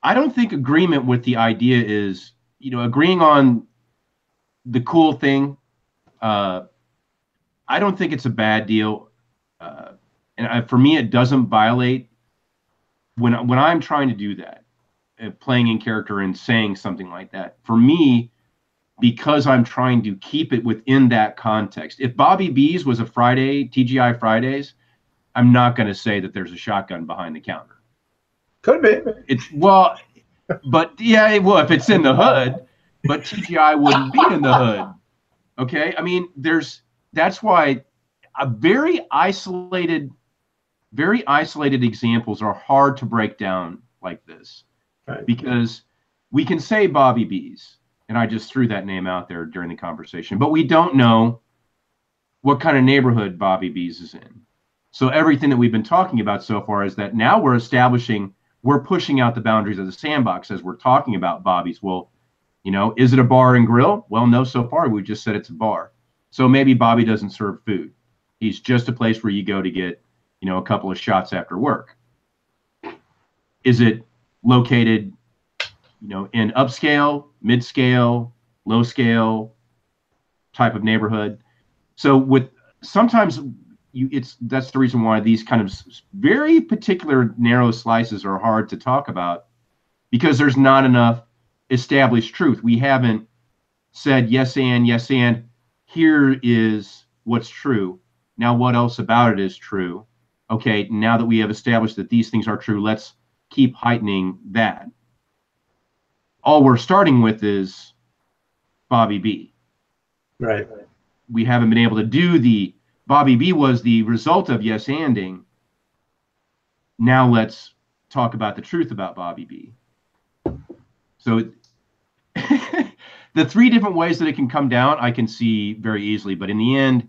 I don't think agreement with the idea is, agreeing on the cool thing. I don't think it's a bad deal. For me, it doesn't violate when I'm trying to do that, playing in character and saying something like that. For me, because I'm trying to keep it within that context. If Bobby B's was a Friday, TGI Fridays, I'm not going to say that there's a shotgun behind the counter. Could be. But yeah, if it's in the hood, but TGI wouldn't be in the hood. Okay, I mean, that's why very isolated examples are hard to break down like this, right? Because we can say Bobby B's. And I just threw that name out there during the conversation. But we don't know what kind of neighborhood Bobby B's is in. So everything that we've been talking about so far is that now we're pushing out the boundaries of the sandbox as we're talking about Bobby's. Well, is it a bar and grill? Well, no, so far we just said it's a bar. So maybe Bobby doesn't serve food. He's just a place where you go to get, a couple of shots after work. Is it located in upscale, mid-scale, low-scale type of neighborhood? So sometimes that's the reason why these kind of very particular narrow slices are hard to talk about, because there's not enough established truth. We haven't said yes and here is what's true. Now what else about it is true? Okay, now that we have established that these things are true, let's keep heightening that. All we're starting with is Bobby B. Right. we haven't been able to do the Bobby B was the result of yes anding. Now let's talk about the truth about Bobby B. So the three different ways that it can come down, I can see very easily. But in the end,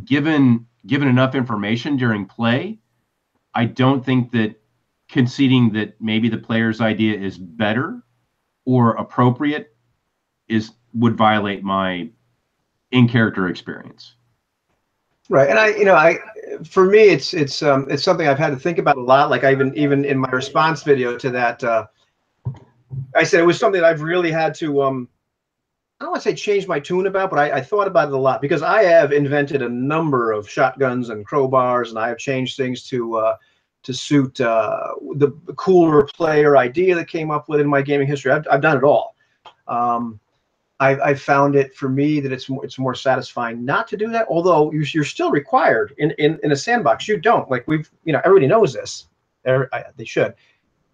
given enough information during play, I don't think that conceding that maybe the player's idea is better or appropriate would violate my in-character experience. Right, and for me, it's something I've had to think about a lot. Like even in my response video to that, I said it was something that I've really had to I don't want to say change my tune about, but I thought about it a lot because I have invented a number of shotguns and crowbars, and I have changed things to suit the cooler player idea that came up with in my gaming history. I've done it all. I've found it for me that it's more satisfying not to do that. Although you're still required in a sandbox. You don't like everybody knows this. They should.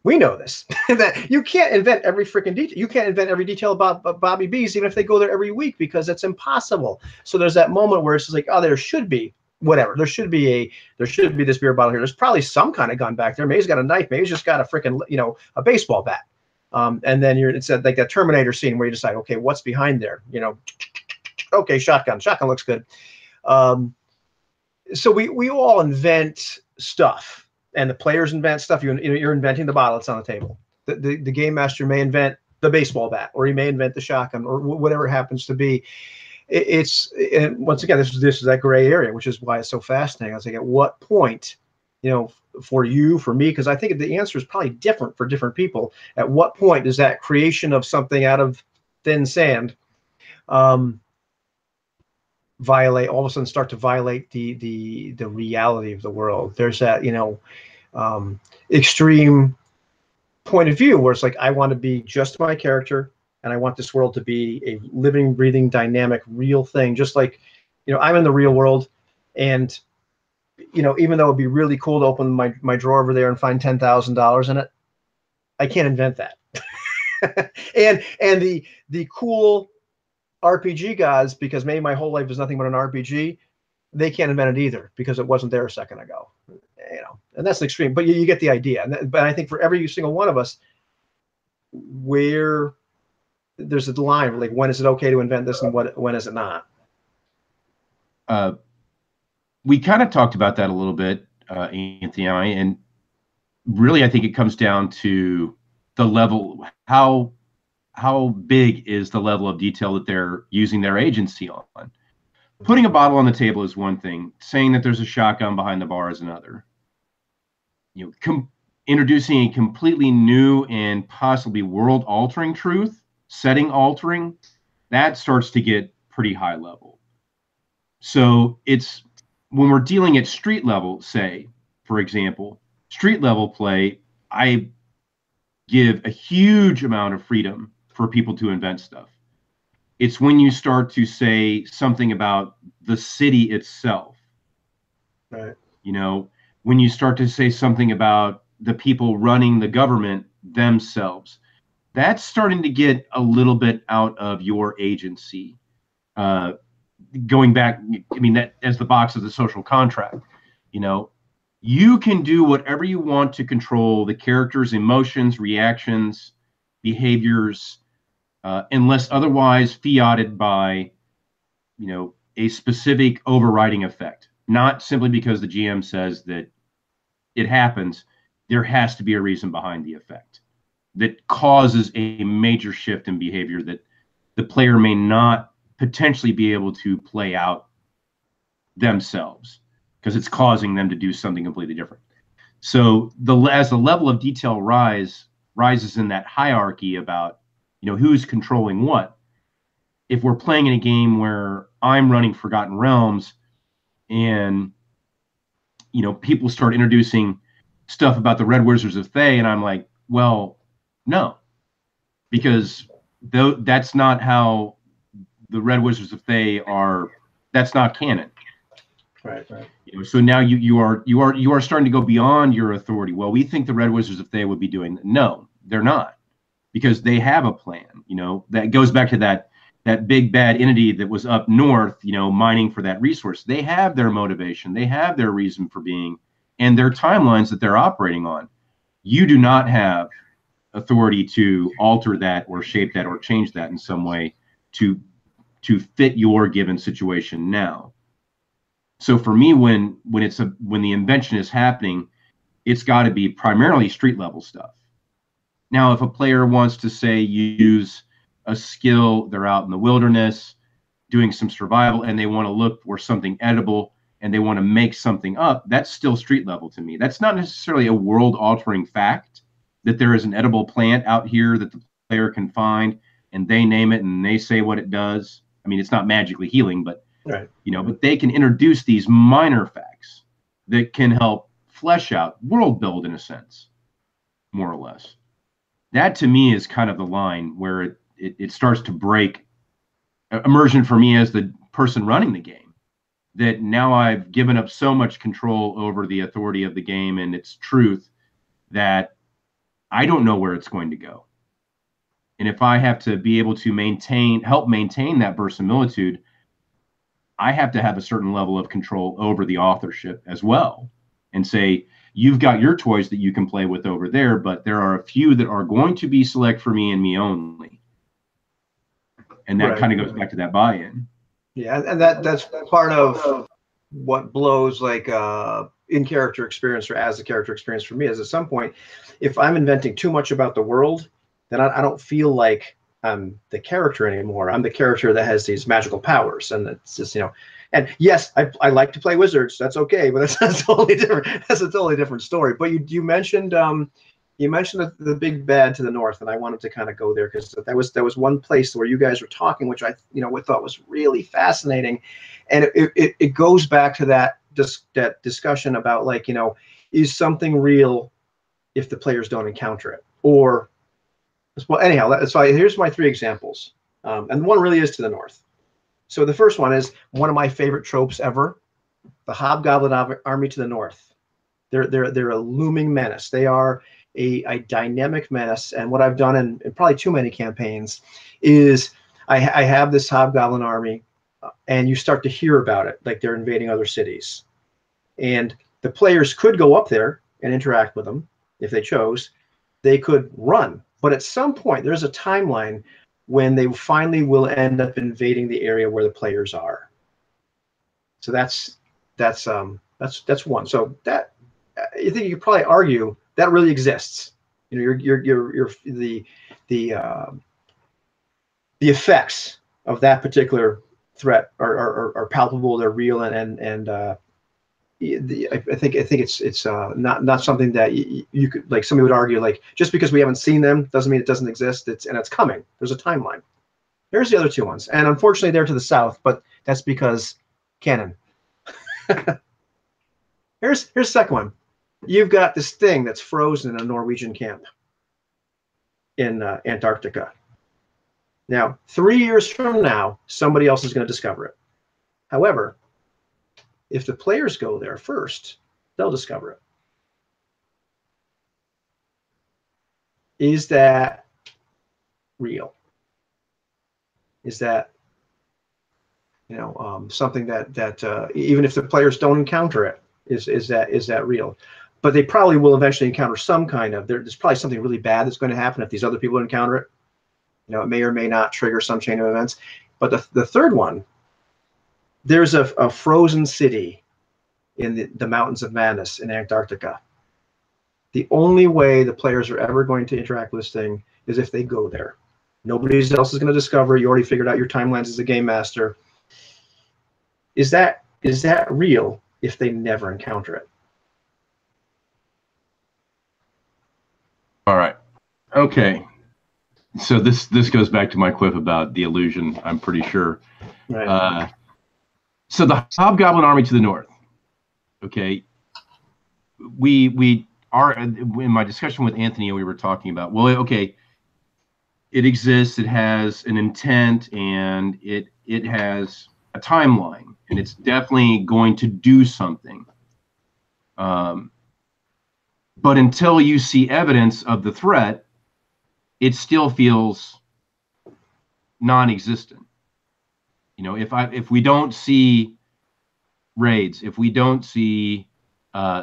We know this that you can't invent every freaking detail. You can't invent every detail about Bobby B's even if they go there every week because it's impossible. So there's that moment where it's just like, oh, there should be whatever. There should be this beer bottle here. There's probably some kind of gun back there. Maybe he's got a knife. Maybe he's just got a freaking a baseball bat. And then it's like that Terminator scene where you decide, okay, what's behind there? Okay, shotgun. Shotgun looks good. So we all invent stuff, and the players invent stuff. You're inventing the bottle that's on the table. The game master may invent the baseball bat, or he may invent the shotgun, or whatever it happens to be. And once again, this is that gray area, which is why it's so fascinating. I was like, at what point, for you, for me, because I think the answer is probably different for different people. At what point does that creation of something out of thin sand violate, all of a sudden start to violate the reality of the world? There's that, extreme point of view where it's like, I want to be just my character, and I want this world to be a living, breathing, dynamic, real thing. Just like, I'm in the real world, and even though it'd be really cool to open my drawer over there and find $10,000 in it, I can't invent that. and the cool RPG guys, because maybe my whole life is nothing but an RPG, they can't invent it either because it wasn't there a second ago. And that's extreme, but you get the idea. But I think for every single one of us, where there's a line, like when is it okay to invent this and when is it not? We kind of talked about that a little bit, Anthony and I, and really I think it comes down to the level, how big is the level of detail that they're using their agency on. Putting a bottle on the table is one thing. Saying that there's a shotgun behind the bar is another. Introducing a completely new and possibly world-altering truth, setting-altering, that starts to get pretty high level. So it's when we're dealing at street level, say, for example, street level play, I give a huge amount of freedom for people to invent stuff. It's when you start to say something about the city itself. Right. When you start to say something about the people running the government themselves, that's starting to get a little bit out of your agency. Going back, that as the box of the social contract, you can do whatever you want to control the character's emotions, reactions, behaviors, unless otherwise fiated by, a specific overriding effect. Not simply because the GM says that it happens. There has to be a reason behind the effect that causes a major shift in behavior that the player may not potentially be able to play out themselves because it's causing them to do something completely different. So as the level of detail rises in that hierarchy about, who's controlling what. If we're playing in a game where I'm running Forgotten Realms and, people start introducing stuff about the Red Wizards of Thay, and I'm like, well, no, because that's not how the Red Wizards of Thay are. That's not canon. Right. So now you are starting to go beyond your authority. Well, we think the Red Wizards of Thay would be doing that. No, they're not, because they have a plan. That goes back to that that big bad entity that was up north, you know, mining for that resource. They have their motivation, they have their reason for being, and their timelines that they're operating on. You do not have authority to alter that or shape that or change that in some way to fit your given situation now. So for me, when the invention is happening, it's got to be primarily street level stuff. Now, if a player wants to say use a skill, they're out in the wilderness doing some survival and they want to look for something edible and they want to make something up, that's still street level to me. That's not necessarily a world altering fact that there is an edible plant out here that the player can find and they name it and they say what it does. I mean, it's not magically healing, but right. You know, but they can introduce these minor facts that can help flesh out world build in a sense, more or less. That to me is kind of the line where it starts to break immersion for me as the person running the game, that now I've given up so much control over the authority of the game and its truth that I don't know where it's going to go. And if I have to be able to help maintain that verisimilitude, I have to have a certain level of control over the authorship as well and say, you've got your toys that you can play with over there, but there are a few that are going to be select for me and me only. And that kind of goes back to that buy-in. Yeah, and that's part of what blows like in-character experience or as a character experience for me is at some point, if I'm inventing too much about the world, then I don't feel like I'm the character anymore. I'm the character that has these magical powers, and it's just, you know. And yes, I like to play wizards. That's okay, but that's totally different. That's a totally different story. But you mentioned the big bad to the north, and I wanted to kind of go there because that was one place where you guys were talking, which I thought was really fascinating, and it goes back to that discussion about, like, you know, is something real if the players don't encounter it, or well, anyhow, so here's my 3 examples, and one really is to the north. So the first one is one of my favorite tropes ever: the Hobgoblin army to the north. They're a looming menace. They are a dynamic menace. And what I've done in probably too many campaigns is I have this Hobgoblin army, and you start to hear about it, like they're invading other cities, and the players could go up there and interact with them if they chose. They could run. But at some point, there's a timeline when they finally will end up invading the area where the players are. So that's one. So that, I think you could probably argue that really exists. You know, you're the effects of that particular threat are palpable. They're real, and I think it's not something that you could, like, somebody would argue, like, just because we haven't seen them doesn't mean it doesn't exist. It's coming. There's a timeline. Here's the other 2 ones, and unfortunately they're to the south, but that's because canon. Here's the second one. You've got this thing that's frozen in a Norwegian camp in Antarctica. Now, 3 years from now, somebody else is going to discover it. However, if the players go there first, they'll discover it. Is that real? Is that, you know, something that even if the players don't encounter it, is that real? But they probably will eventually encounter some kind of, there's probably something really bad that's going to happen if these other people encounter it. You know, it may or may not trigger some chain of events. But the third one, there's a frozen city in the Mountains of Madness in Antarctica. The only way the players are ever going to interact with this thing is if they go there. Nobody else is going to discover. You already figured out your timelines as a game master. Is that real if they never encounter it? All right. Okay. So this goes back to my quip about the illusion, I'm pretty sure. Right. So the Hobgoblin army to the north. Okay. We are, in my discussion with Anthony, we were talking about, well, okay, it exists, it has an intent, and it has a timeline, and it's definitely going to do something. But until you see evidence of the threat, it still feels non-existent. You know, if we don't see raids, if we don't see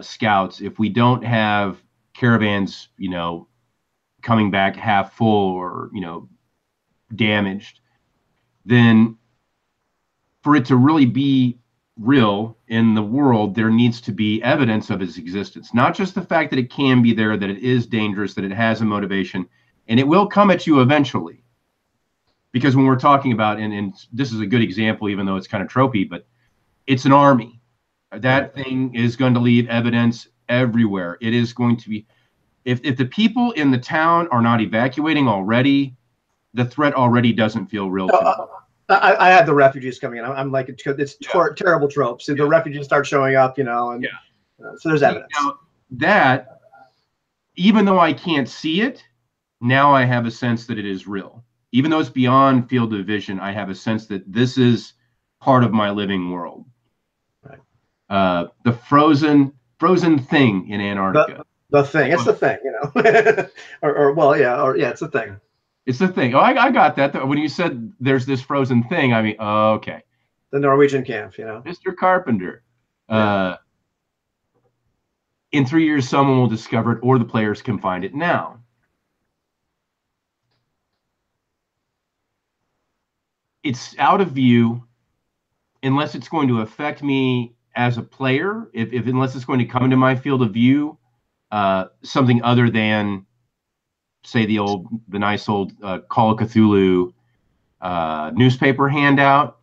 scouts, if we don't have caravans, you know, coming back half full or, you know, damaged, then for it to really be real in the world, there needs to be evidence of its existence. Not just the fact that it can be there, that it is dangerous, that it has a motivation, and it will come at you eventually. Because when we're talking about, and this is a good example, even though it's kind of tropey, but it's an army. That thing is going to leave evidence everywhere. It is going to be, if the people in the town are not evacuating already, the threat already doesn't feel real to me. I had the refugees coming in. I'm like, it's terrible tropes. So the refugees start showing up, you know, and so there's evidence. Now, that, even though I can't see it, now I have a sense that it is real. Even though it's beyond field of vision, I have a sense that this is part of my living world. Right. The frozen thing in Antarctica. The thing. It's the thing, you know. It's the thing. It's the thing. Oh, I got that. When you said there's this frozen thing, I mean, oh, okay. The Norwegian camp, you know. Mr. Carpenter. Yeah. In 3 years, someone will discover it, or the players can find it now. It's out of view unless it's going to affect me as a player, unless it's going to come into my field of view, something other than, say, the nice old Call of Cthulhu newspaper handout.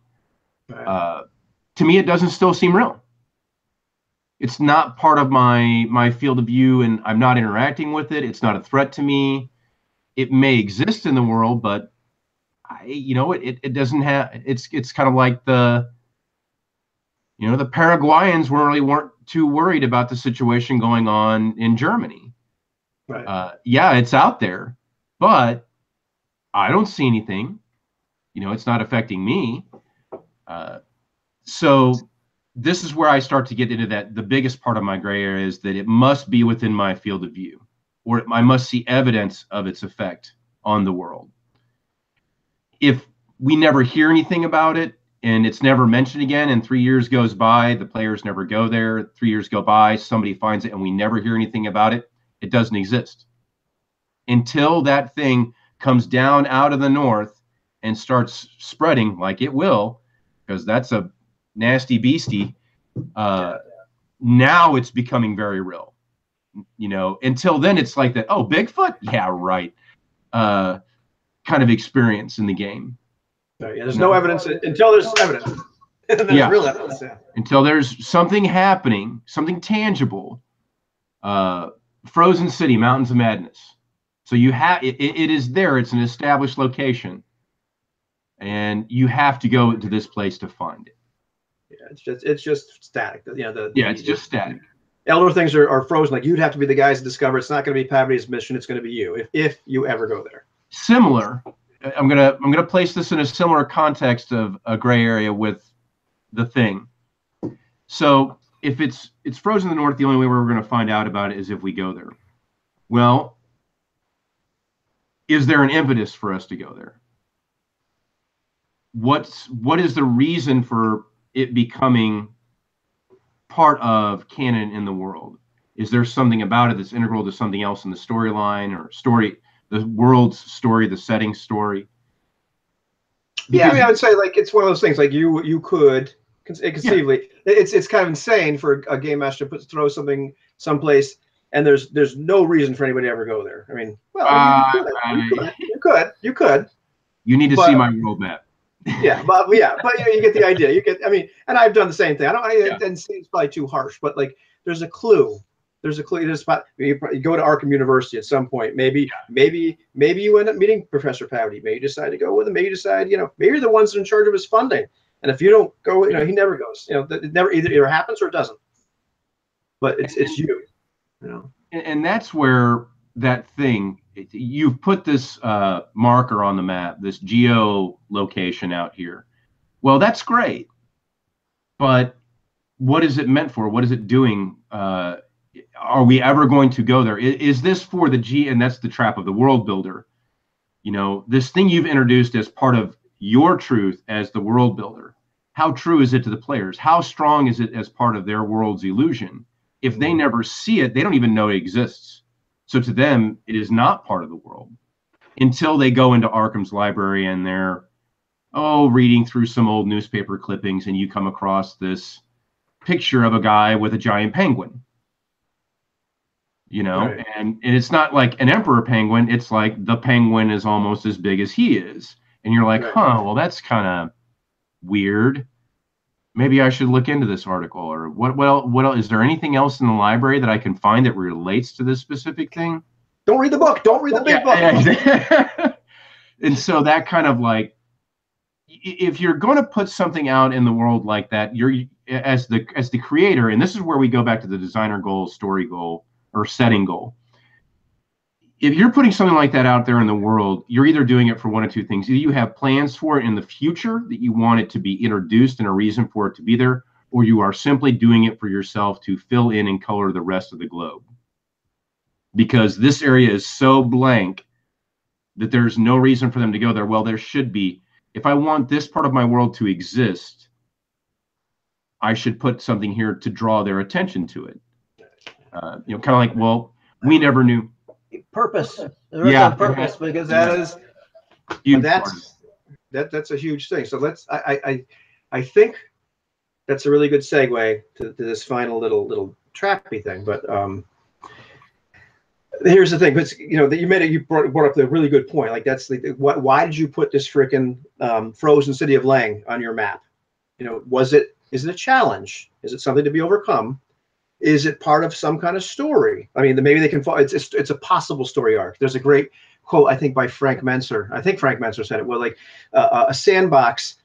Right. To me, it doesn't still seem real. It's not part of my field of view, and I'm not interacting with it. It's not a threat to me. It may exist in the world, but it doesn't have. It's kind of like the Paraguayans weren't too worried about the situation going on in Germany. Right. It's out there, but I don't see anything. It's not affecting me. So this is where I start to get into that. The biggest part of my gray area is that it must be within my field of view, or I must see evidence of its effect on the world. If we never hear anything about it and it's never mentioned again, and 3 years goes by, the players never go there, 3 years go by, somebody finds it and we never hear anything about it, it doesn't exist. Until that thing comes down out of the north and starts spreading, like it will, because that's a nasty beastie. Now it's becoming very real. Until then it's like that, oh, Bigfoot? Yeah, right. Kind of experience in the game. There's no evidence until there's evidence. There's real evidence. Yeah. Until there's something happening, something tangible. Frozen City, Mountains of Madness. So you have it is there. It's an established location, and you have to go to this place to find it. Yeah, it's just static. It's just static. Elder things are frozen. Like, you'd have to be the guys to discover. It's not going to be Pavity's mission. It's going to be you if you ever go there. Similar. I'm gonna place this in a similar context of a gray area with the thing. So if it's frozen in the north, the only way we're going to find out about it is if we go there. Well, is there an impetus for us to go there? What is the reason for it becoming part of canon in the world? Is there something about it that's integral to something else in the storyline or the world's story, the setting story? Because, I would say, like, it's one of those things, like you could conceivably, it's kind of insane for a game master to throw something someplace and there's no reason for anybody to ever go there. I mean, you could. You need to see my world map. but you get the idea. And I've done the same thing. And it's probably too harsh, but like, there's a clue. There's a clue. There's a spot. You go to Arkham University at some point. Maybe you end up meeting Professor Pavity. Maybe you decide to go with him. Maybe you decide, maybe you're the ones that are in charge of his funding. And if you don't go, he never goes. It never either happens or it doesn't. But it's you. And that's where that thing, you've put this marker on the map, this geolocation out here. Well, that's great. But what is it meant for? What is it doing? Are we ever going to go there? Is this for the and that's the trap of the world builder. This thing you've introduced as part of your truth as the world builder. How true is it to the players? How strong is it as part of their world's illusion? If they never see it, they don't even know it exists. So to them, it is not part of the world until they go into Arkham's library and they're, reading through some old newspaper clippings, and you come across this picture of a guy with a giant penguin. Right. And it's not like an emperor penguin. It's like the penguin is almost as big as he is. And you're like, Right. well, that's kind of weird. Maybe I should look into this article. Or what else? Is there anything else in the library that I can find that relates to this specific thing? Don't read the book. Don't read the big book. Yeah. And so that kind of like, if you're going to put something out in the world like that, you're as the creator, and this is where we go back to the designer goal, story goal, or setting goal. If you're putting something like that out there in the world, you're either doing it for one of two things. Either you have plans for it in the future that you want it to be introduced and a reason for it to be there, or you are simply doing it for yourself to fill in and color the rest of the globe. Because this area is so blank that there's no reason for them to go there. Well, there should be. If I want this part of my world to exist, I should put something here to draw their attention to it. Kind of like, well, we never knew. Purpose. Yeah. Purpose, because that's a huge thing. So I think that's a really good segue to this final little trappy thing. But here's the thing, because you brought up the really good point. Like why did you put this freaking frozen city of Lang on your map? Is it a challenge? Is it something to be overcome? Is it part of some kind of story? I mean, maybe they can fall. It's a possible story arc. There's a great quote, I think, by Frank Menser. I think Frank Menser said it. Well, like a sandbox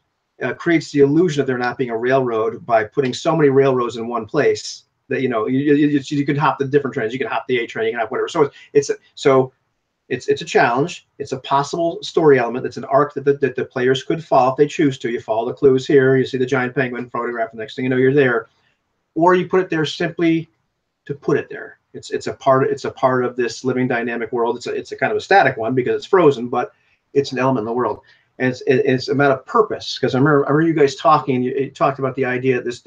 creates the illusion of there not being a railroad by putting so many railroads in one place that you could hop the different trains. You can hop the A train. You can hop whatever. So it's a challenge. It's a possible story element. It's an arc that the players could follow if they choose to. You follow the clues here. You see the giant penguin photograph. The next thing you know, you're there. Or you put it there simply to put it there. It's a part of this living dynamic world. It's a kind of a static one because it's frozen, but it's an element in the world, and it's a matter of purpose. Because I remember you guys talking. You talked about the idea this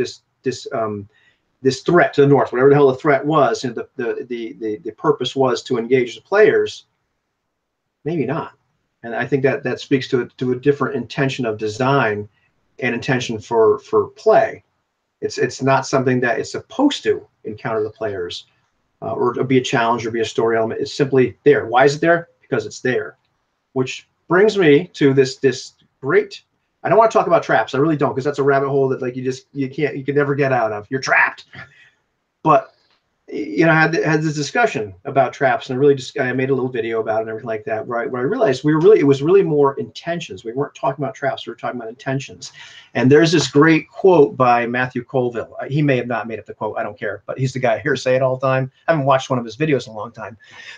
threat to the north, whatever the hell the threat was, and the purpose was to engage the players. Maybe not, and I think that speaks to a different intention of design and intention for play. It's not something that it's supposed to encounter the players or be a challenge or be a story element. It's simply there. Why is it there? Because it's there. Which brings me to this great. I don't want to talk about traps. I really don't, because that's a rabbit hole that like you can never get out of. You're trapped. But I had this discussion about traps, and I made a little video about it and everything like that, where I realized it was really more intentions. We weren't talking about traps, we were talking about intentions. And there's this great quote by Matthew Colville. He may have not made up the quote, I don't care, but he's the guy I hear say it all the time. I haven't watched one of his videos in a long time,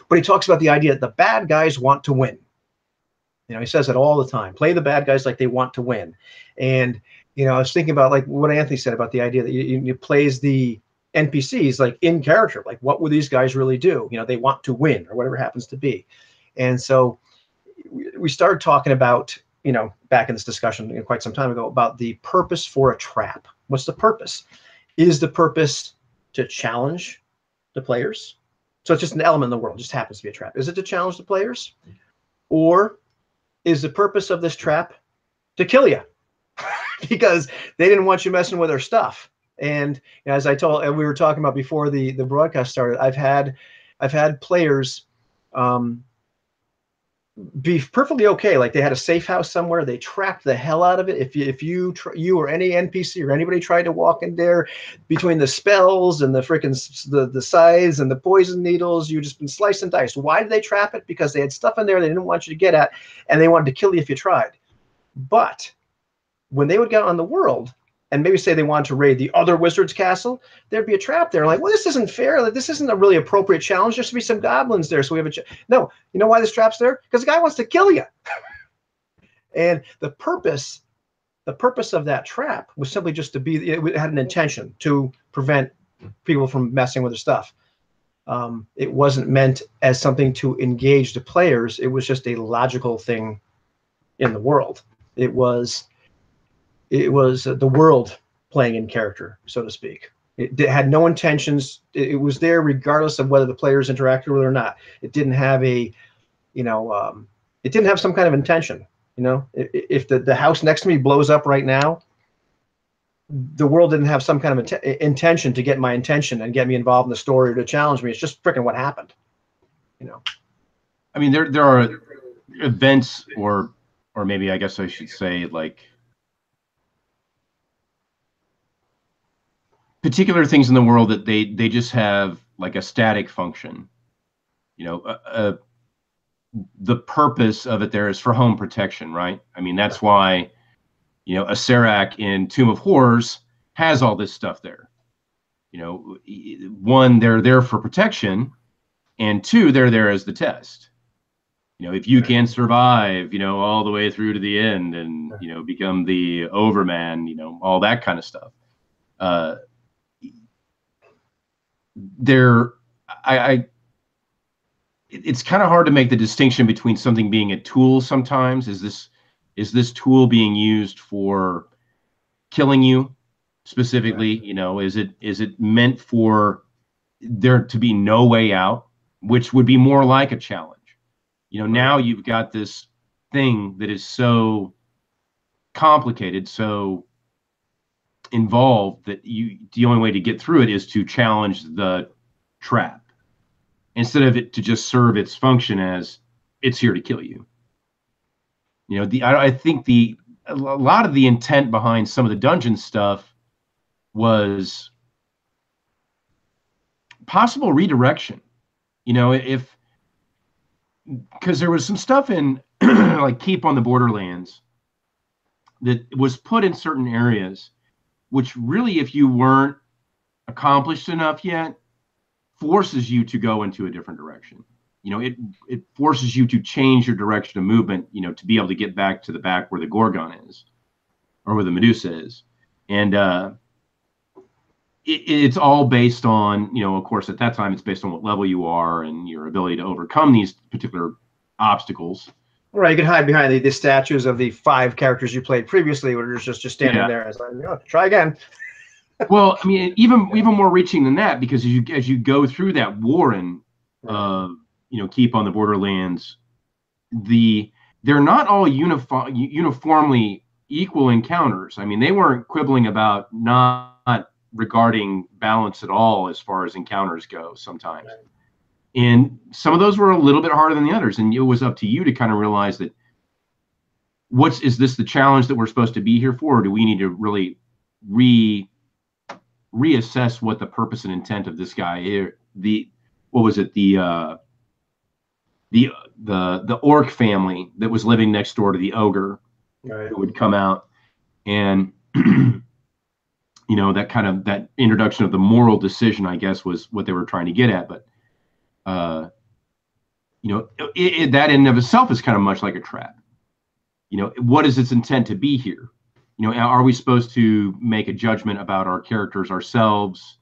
but he talks about the idea that the bad guys want to win. He says it all the time. Play the bad guys like they want to win. And I was thinking about like what Anthony said about the idea that you plays the NPCs like in character, like what would these guys really do? They want to win or whatever happens to be. And so we started talking about, back in this discussion quite some time ago, about the purpose for a trap. What's the purpose? Is the purpose to challenge the players? So it's just an element in the world, just happens to be a trap. Is it to challenge the players? Or is the purpose of this trap to kill you? Because they didn't want you messing with their stuff. And as we were talking about before the broadcast started, I've had players be perfectly okay. Like they had a safe house somewhere, they trapped the hell out of it. If you or any NPC or anybody tried to walk in there between the spells and the freaking the scythes and the poison needles, you just been sliced and diced. Why did they trap it? Because they had stuff in there they didn't want you to get at, and they wanted to kill you if you tried. But when they would get on the world, and maybe say they wanted to raid the other wizard's castle, there'd be a trap there. Like, well, this isn't fair. Like, this isn't a really appropriate challenge. There should be some goblins there. So we have no. You know why this trap's there? Because the guy wants to kill you. And the purpose of that trap was simply just to be. It had an intention to prevent people from messing with their stuff. It wasn't meant as something to engage the players. It was just a logical thing in the world. It was the world playing in character, so to speak. It had no intentions. It was there regardless of whether the players interacted with it or not. It didn't have a, it didn't have some kind of intention. If the house next to me blows up right now, the world didn't have some kind of intention to get my attention and get me involved in the story or to challenge me. It's just freaking what happened. I mean, there are events, or maybe I guess I should say, like, particular things in the world that they just have like a static function. The purpose of it there is for home protection, right? I mean, that's why, a Serac in Tomb of Horrors has all this stuff there. One, they're there for protection, and two, they're there as the test. If you can survive, all the way through to the end and, become the overman, all that kind of stuff. It's kind of hard to make the distinction between something being a tool sometimes. Is this tool being used for killing you specifically? Is it meant for there to be no way out, which would be more like a challenge? Now you've got this thing that is so complicated, so involved, that the only way to get through it is to challenge the trap, instead of it to just serve its function as it's here to kill you. I think a lot of the intent behind some of the dungeon stuff was possible redirection. Because there was some stuff in like Keep on the Borderlands that was put in certain areas, which really, if you weren't accomplished enough yet, forces you to go into a different direction. It forces you to change your direction of movement, to be able to get back to the back where the Gorgon is, or where the Medusa is. And it's all based on, of course, at that time, it's based on what level you are and your ability to overcome these particular obstacles. Right, you can hide behind the statues of the 5 characters you played previously, where there's just standing there. It's like, try again. Well, I mean, even more reaching than that, because as you go through that warren, Keep on the Borderlands, they're not all uniformly equal encounters. I mean, they weren't quibbling about not regarding balance at all as far as encounters go sometimes. And some of those were a little bit harder than the others. And it was up to you to kind of realize that, is this the challenge that we're supposed to be here for? Or do we need to really reassess what the purpose and intent of this guy is? The orc family that was living next door to the ogre, right, who would come out and that introduction of the moral decision, I guess, was what they were trying to get at. But that in and of itself is kind of much like a trap. What is its intent to be here? Are we supposed to make a judgment about our characters ourselves?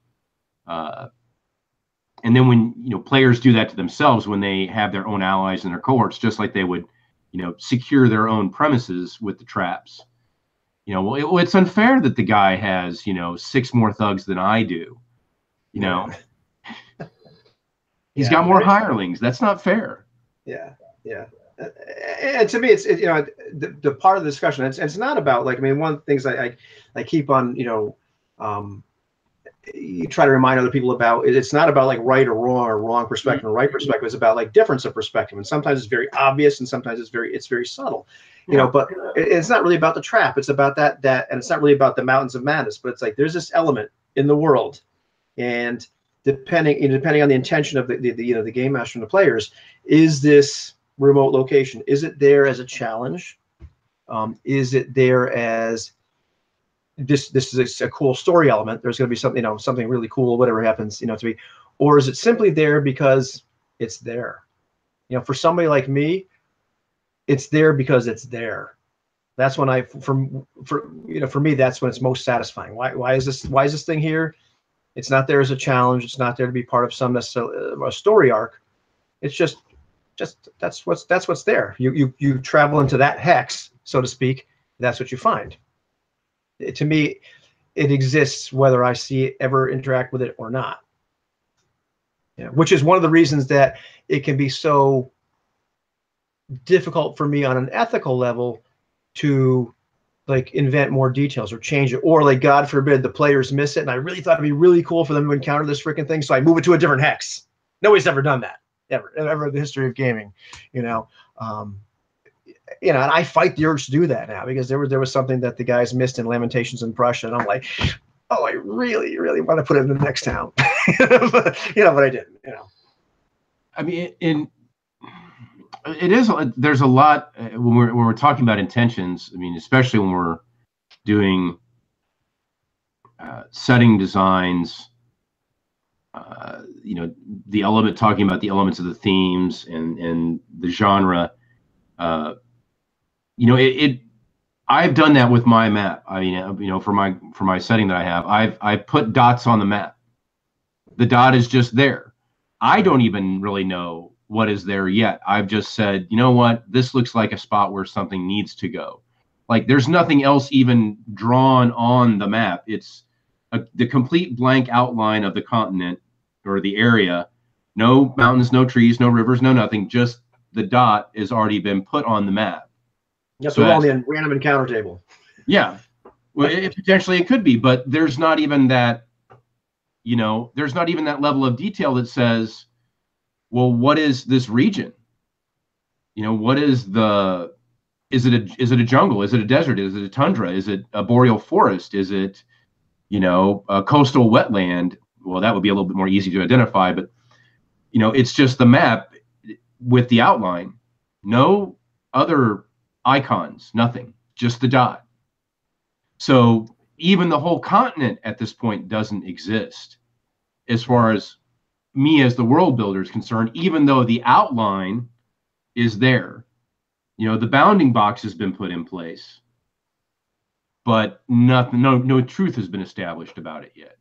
And then when, players do that to themselves, when they have their own allies and their cohorts, just like they would, secure their own premises with the traps. Well, it's unfair that the guy has, 6 more thugs than I do. He's got more hirelings. That's not fair. Yeah. And to me, it's the part of the discussion. It's not about, like, I mean, one of the things I keep on, you try to remind other people about, it's not about like right or wrong perspective or right perspective. It's about like difference of perspective, and sometimes it's very obvious and sometimes it's very subtle, but it's not really about the trap. It's about that and it's not really about the mountains of madness, but it's like there's this element in the world, and depending on the intention of the game master and the players, is this remote location, is it there as a challenge? Is it there as this is a cool story element? There's going to be something, something really cool, whatever happens, to be, or is it simply there because it's there? For somebody like me, it's there because it's there. That's when for me, that's when it's most satisfying. Why is this thing here? It's not there as a challenge. It's not there to be part of some necessarily a story arc. It's just that's what's there. You travel into that hex, so to speak, That's what you find. To me, it exists whether I see it, ever interact with it or not. Yeah, which is one of the reasons that it can be so difficult for me on an ethical level to like invent more details or change it, or like God forbid the players miss it, and I really thought it'd be really cool for them to encounter this freaking thing, so I move it to a different hex. Nobody's ever done that, ever in the history of gaming, you know. And I fight the urge to do that now because there was something that the guys missed in Lamentations in Prussia, and I'm like, oh, I really, really want to put it in the next town, but I didn't, I mean, there's a lot when we're talking about intentions. I mean, especially when we're doing setting designs, talking about the elements of the themes and the genre. I've done that with my map. I mean, for my setting that I have, I put dots on the map. The dot is just there. I don't even really know what is there yet. I've just said, you know what, this looks like a spot where something needs to go. Like there's nothing else even drawn on the map. It's the complete blank outline of the continent or the area. No mountains, no trees, no rivers, no nothing. Just the dot has already been put on the map. Yep, so on the random encounter table. Yeah, well, potentially it could be, but there's not even that. There's not even that level of detail that says, well, what is this region? What is is it a jungle? Is it a desert? Is it a tundra? Is it a boreal forest? Is it, a coastal wetland? Well, that would be a little bit more easy to identify, but, it's just the map with the outline, no other icons, nothing, just the dot. So even the whole continent at this point doesn't exist as far as me as the world builder is concerned, even though the outline is there. The bounding box has been put in place, but no truth has been established about it yet.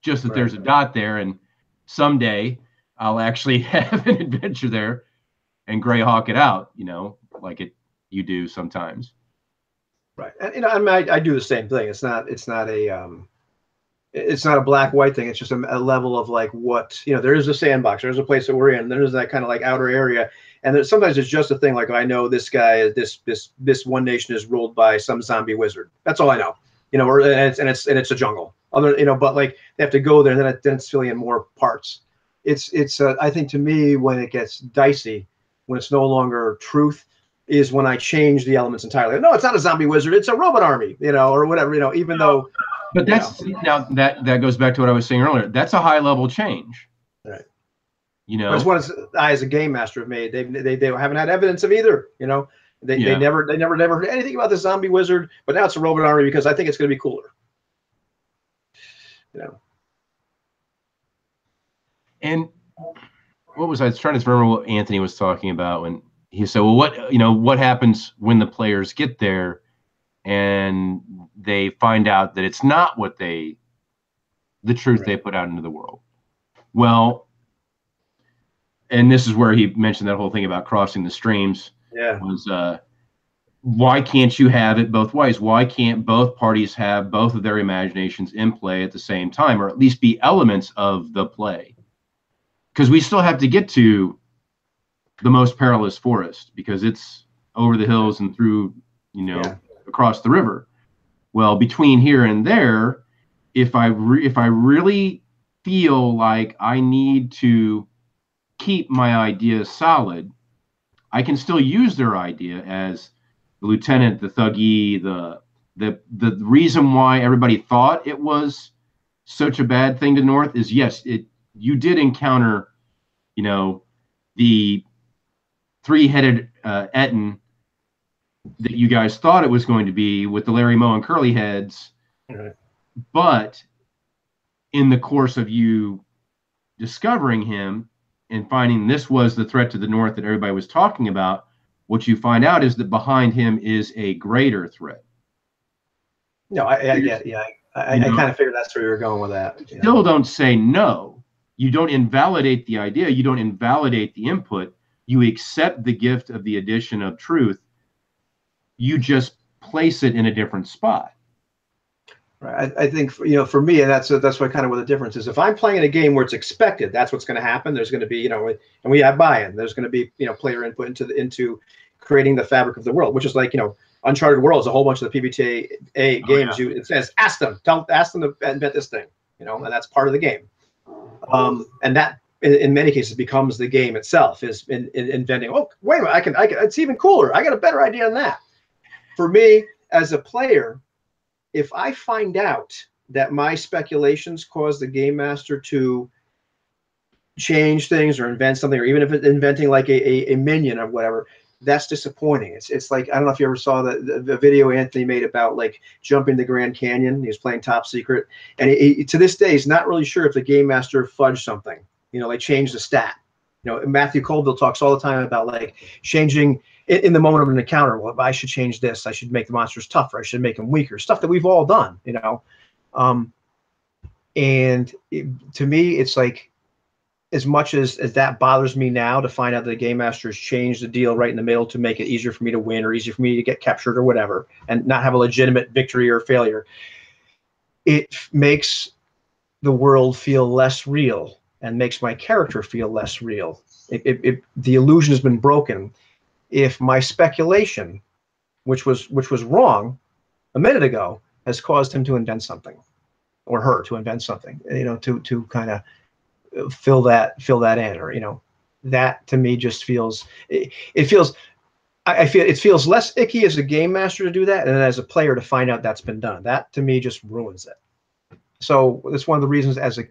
Just that there's a dot there, and someday I'll actually have an adventure there and Greyhawk it out, like you do sometimes. Right. And I do the same thing. It's not a black-white thing. It's just a level of like what, there is a sandbox, there's a place that we're in, there's that kind of like outer area. And sometimes it's just a thing like, I know this guy, this one nation is ruled by some zombie wizard. That's all I know, and it's a jungle. But like they have to go there, and then it's filling in more parts. It's I think to me, when it gets dicey, when it's no longer truth, is when I change the elements entirely. No, it's not a zombie wizard, it's a robot army, or whatever, even though. But that's now that goes back to what I was saying earlier. That's a high level change. Right. That's what I as a game master have made. They haven't had evidence of either. They never heard anything about the zombie wizard, but now it's a robot army because I think it's going to be cooler. And what was I trying to remember what Anthony was talking about when he said, well, what happens when the players get there and they find out that it's not the truth they put out into the world? Well, and this is where he mentioned that whole thing about crossing the streams. Yeah. Was why can't you have it both ways? Why can't both parties have both of their imaginations in play at the same time, or at least be elements of the play? Because we still have to get to the most perilous forest because it's over the hills and through, across the river. Well, between here and there, if I really feel like I need to keep my idea solid, I can still use their idea as the lieutenant, the thuggee, the reason why everybody thought it was such a bad thing to North is, yes, you did encounter, the three-headed Etten that you guys thought it was going to be with the Larry Moe and Curly Heads. Right. But in the course of you discovering him and finding this was the threat to the North that everybody was talking about, what you find out is that behind him is a greater threat. No, I kind of figured that's where you were going with that. Still don't say no. You don't invalidate the idea. You don't invalidate the input. You accept the gift of the addition of truth. You just place it in a different spot. Right. I think for me, and that's what kind of what the difference is. If I'm playing in a game where it's expected, that's what's going to happen. There's going to be and we have buy-in. There's going to be player input into creating the fabric of the world, which is like Uncharted Worlds. A whole bunch of the PBTA games, it says ask them to invent this thing, and that's part of the game. And that in many cases becomes the game itself, is in inventing. Oh, wait a minute, I can. It's even cooler. I got a better idea than that. For me as a player, if I find out that my speculations cause the game master to change things or invent something, or even if it's inventing like a minion or whatever, that's disappointing. It's like, I don't know if you ever saw the video Anthony made about like jumping the Grand Canyon. He was playing Top Secret, and he to this day he's not really sure if the game master fudged something, like changed the stat. Matthew Colville talks all the time about like changing in the moment of an encounter. Well, I should change this. I should make the monsters tougher. I should make them weaker. Stuff that we've all done, and to me, it's like, as much as that bothers me now to find out that the game master has changed the deal right in the middle to make it easier for me to win or easier for me to get captured or whatever, and not have a legitimate victory or failure, it makes the world feel less real and makes my character feel less real. The illusion has been broken. If my speculation, which was wrong a minute ago, has caused him to invent something, or her to invent something, to kind of fill that in, or that to me just feels I feel it feels less icky as a game master to do that, and as a player to find out that's been done. That to me just ruins it. So that's one of the reasons as a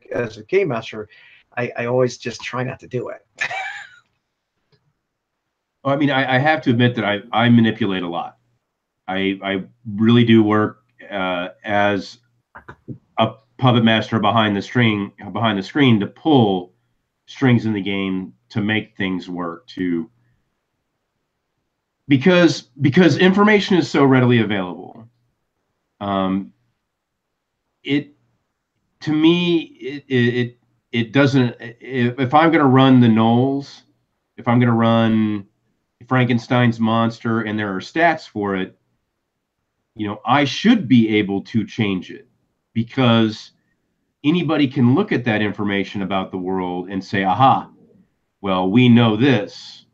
game master, I always just try not to do it. Well, I mean, I have to admit that I manipulate a lot. I really do work as a puppet master behind the screen to pull strings in the game to make things work, because information is so readily available. To me, it doesn't. If I'm going to run the Knolls, if I'm going to run Frankenstein's monster and there are stats for it, I should be able to change it, because anybody can look at that information about the world and say, aha, well, we know this.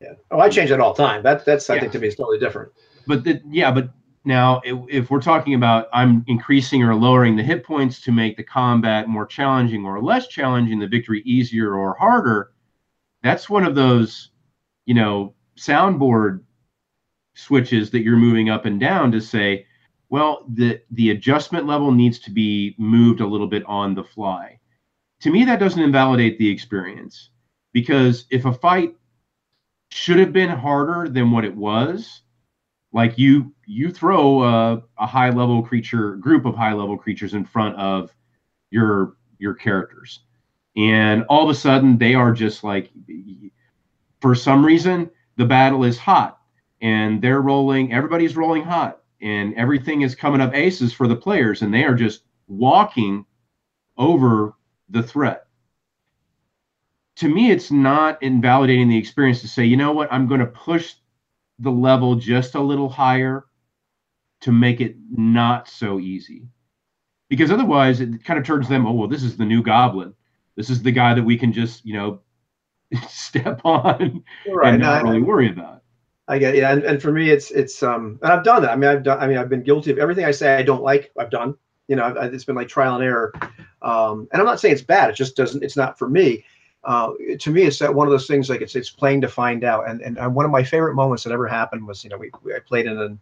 Yeah. Oh, I change it all the time. That's I think to me is totally different. But but now if we're talking about I'm increasing or lowering the hit points to make the combat more challenging or less challenging, the victory easier or harder, that's one of those, soundboard switches that you're moving up and down to say, well, the adjustment level needs to be moved a little bit on the fly. To me, that doesn't invalidate the experience, because if a fight should have been harder than what it was, like you throw a high-level group of high-level creatures in front of your characters, and all of a sudden they are just like, for some reason, the battle is hot, and everybody's rolling hot, and everything is coming up aces for the players, and they are just walking over the threat. To me, it's not invalidating the experience to say, you know what, I'm going to push the level just a little higher to make it not so easy. Because otherwise, it kind of turns them, oh, well, this is the new goblin. This is the guy that we can just, step on and not really worry about. I get it. And for me, it's and I've done that. I've been guilty of everything I say I don't like. I've done. It's been like trial and error. And I'm not saying it's bad. It just doesn't. It's not for me. To me, it's that one of those things, like it's playing to find out. And one of my favorite moments that ever happened was, I played in an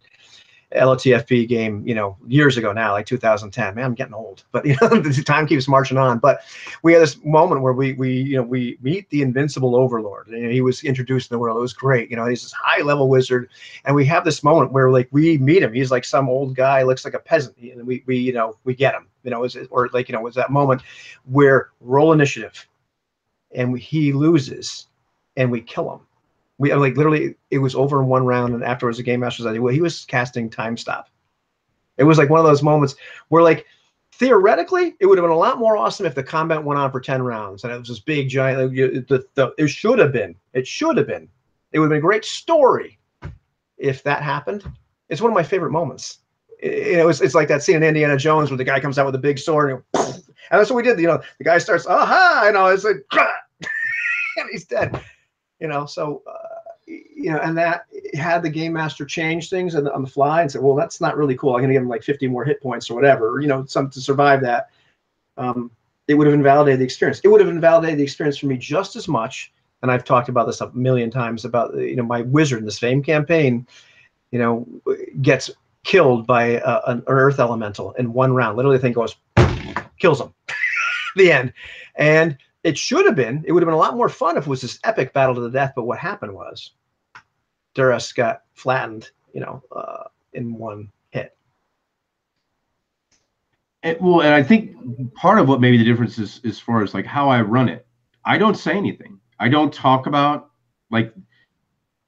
LOTFP game, years ago now, like 2010. Man, I'm getting old, but the time keeps marching on. But we had this moment where we meet the Invincible Overlord. He was introduced in the world. It was great. He's this high-level wizard, and we have this moment where like we meet him. He's like some old guy, looks like a peasant, and we get him. It was that moment where roll initiative, and he loses, and we kill him. We like literally, it was over in one round, and afterwards the game master said, well, he was casting time stop. It was like one of those moments where, like, theoretically, it would have been a lot more awesome if the combat went on for 10 rounds and it was this big giant. It should have been. It would have been a great story if that happened. It's one of my favorite moments. It's like that scene in Indiana Jones where the guy comes out with a big sword, and that's what we did. The guy starts, aha, it's like, and he's dead. So and that had the game master change things on the fly and say, well, that's not really cool. I'm gonna give him like 50 more hit points or whatever, something to survive that. It would have invalidated the experience. It would have invalidated the experience for me just as much. And I've talked about this a million times about my wizard in the same campaign, gets killed by an earth elemental in one round. Literally, the thing goes, kills him. The end. And it would have been a lot more fun if it was this epic battle to the death. But what happened was Duras got flattened, in one hit. And I think part of what maybe the difference is as far as like how I run it. I don't say anything. I don't talk about like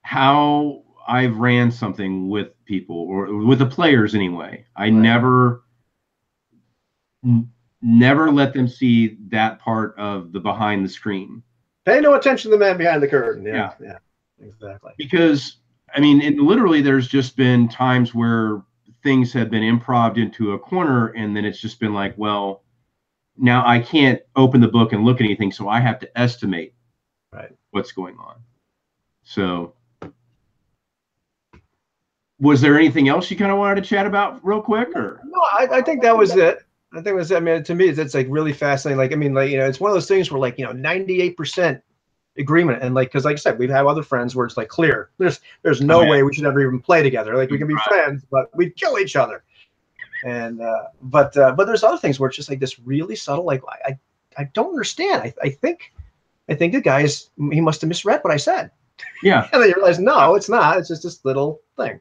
how I've ran something with people or with the players anyway. I never let them see that part of the behind the screen. Pay no attention to the man behind the curtain. Yeah, exactly. Because I mean, literally, there's just been times where things have been improv into a corner, and then it's just been like, well, now I can't open the book and look at anything, so I have to estimate what's going on. So, was there anything else you kind of wanted to chat about real quick, or? No, I think that was it. I think it was. I mean, to me, it's like really fascinating. Like, I mean, like it's one of those things where like 98% agreement, and like because like I said, we've had other friends where it's like clear. There's no way we should ever even play together. Like we can be friends, but we'd kill each other. And but there's other things where it's just like this really subtle. Like I don't understand. I think the guy he must have misread what I said. Yeah. And then you realize no, it's not. It's just this little thing,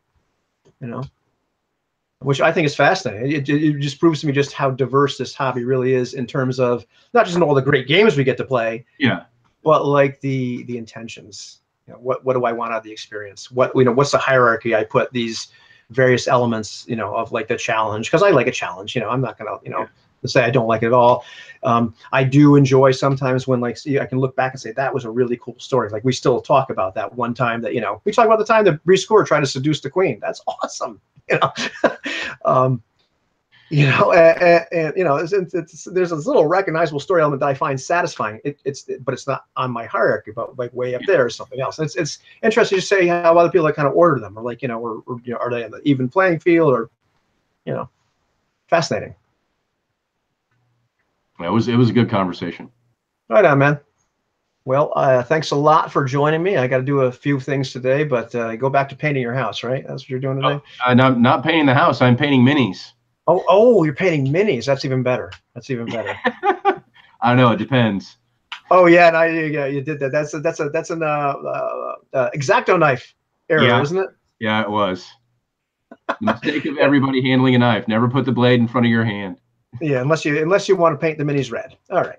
which I think is fascinating. It just proves to me just how diverse this hobby really is in terms of not just in all the great games we get to play. Yeah. But like the intentions. What do I want out of the experience? What's the hierarchy I put these various elements, of like the challenge, because I like a challenge. I'm not gonna, say I don't like it at all. I do enjoy sometimes when like I can look back and say that was a really cool story. Like we still talk about that one time that we talk about the time that Breeze Score tried to seduce the queen. That's awesome. It's there's this little recognizable story element that I find satisfying. But it's not on my hierarchy, but like way up there or something else. It's interesting to say how other people kind of order them, or like or are they on the even playing field, or fascinating. It was a good conversation. Right on, man. Well, thanks a lot for joining me. I got to do a few things today, but go back to painting your house, right? That's what you're doing today. Not painting the house. I'm painting minis. Oh, you're painting minis. That's even better. I don't know. It depends. Oh yeah, you did that. That's an X-Acto knife error, isn't it? Yeah, it was. The mistake of everybody handling a knife. Never put the blade in front of your hand. Yeah, unless you want to paint the minis red. All right.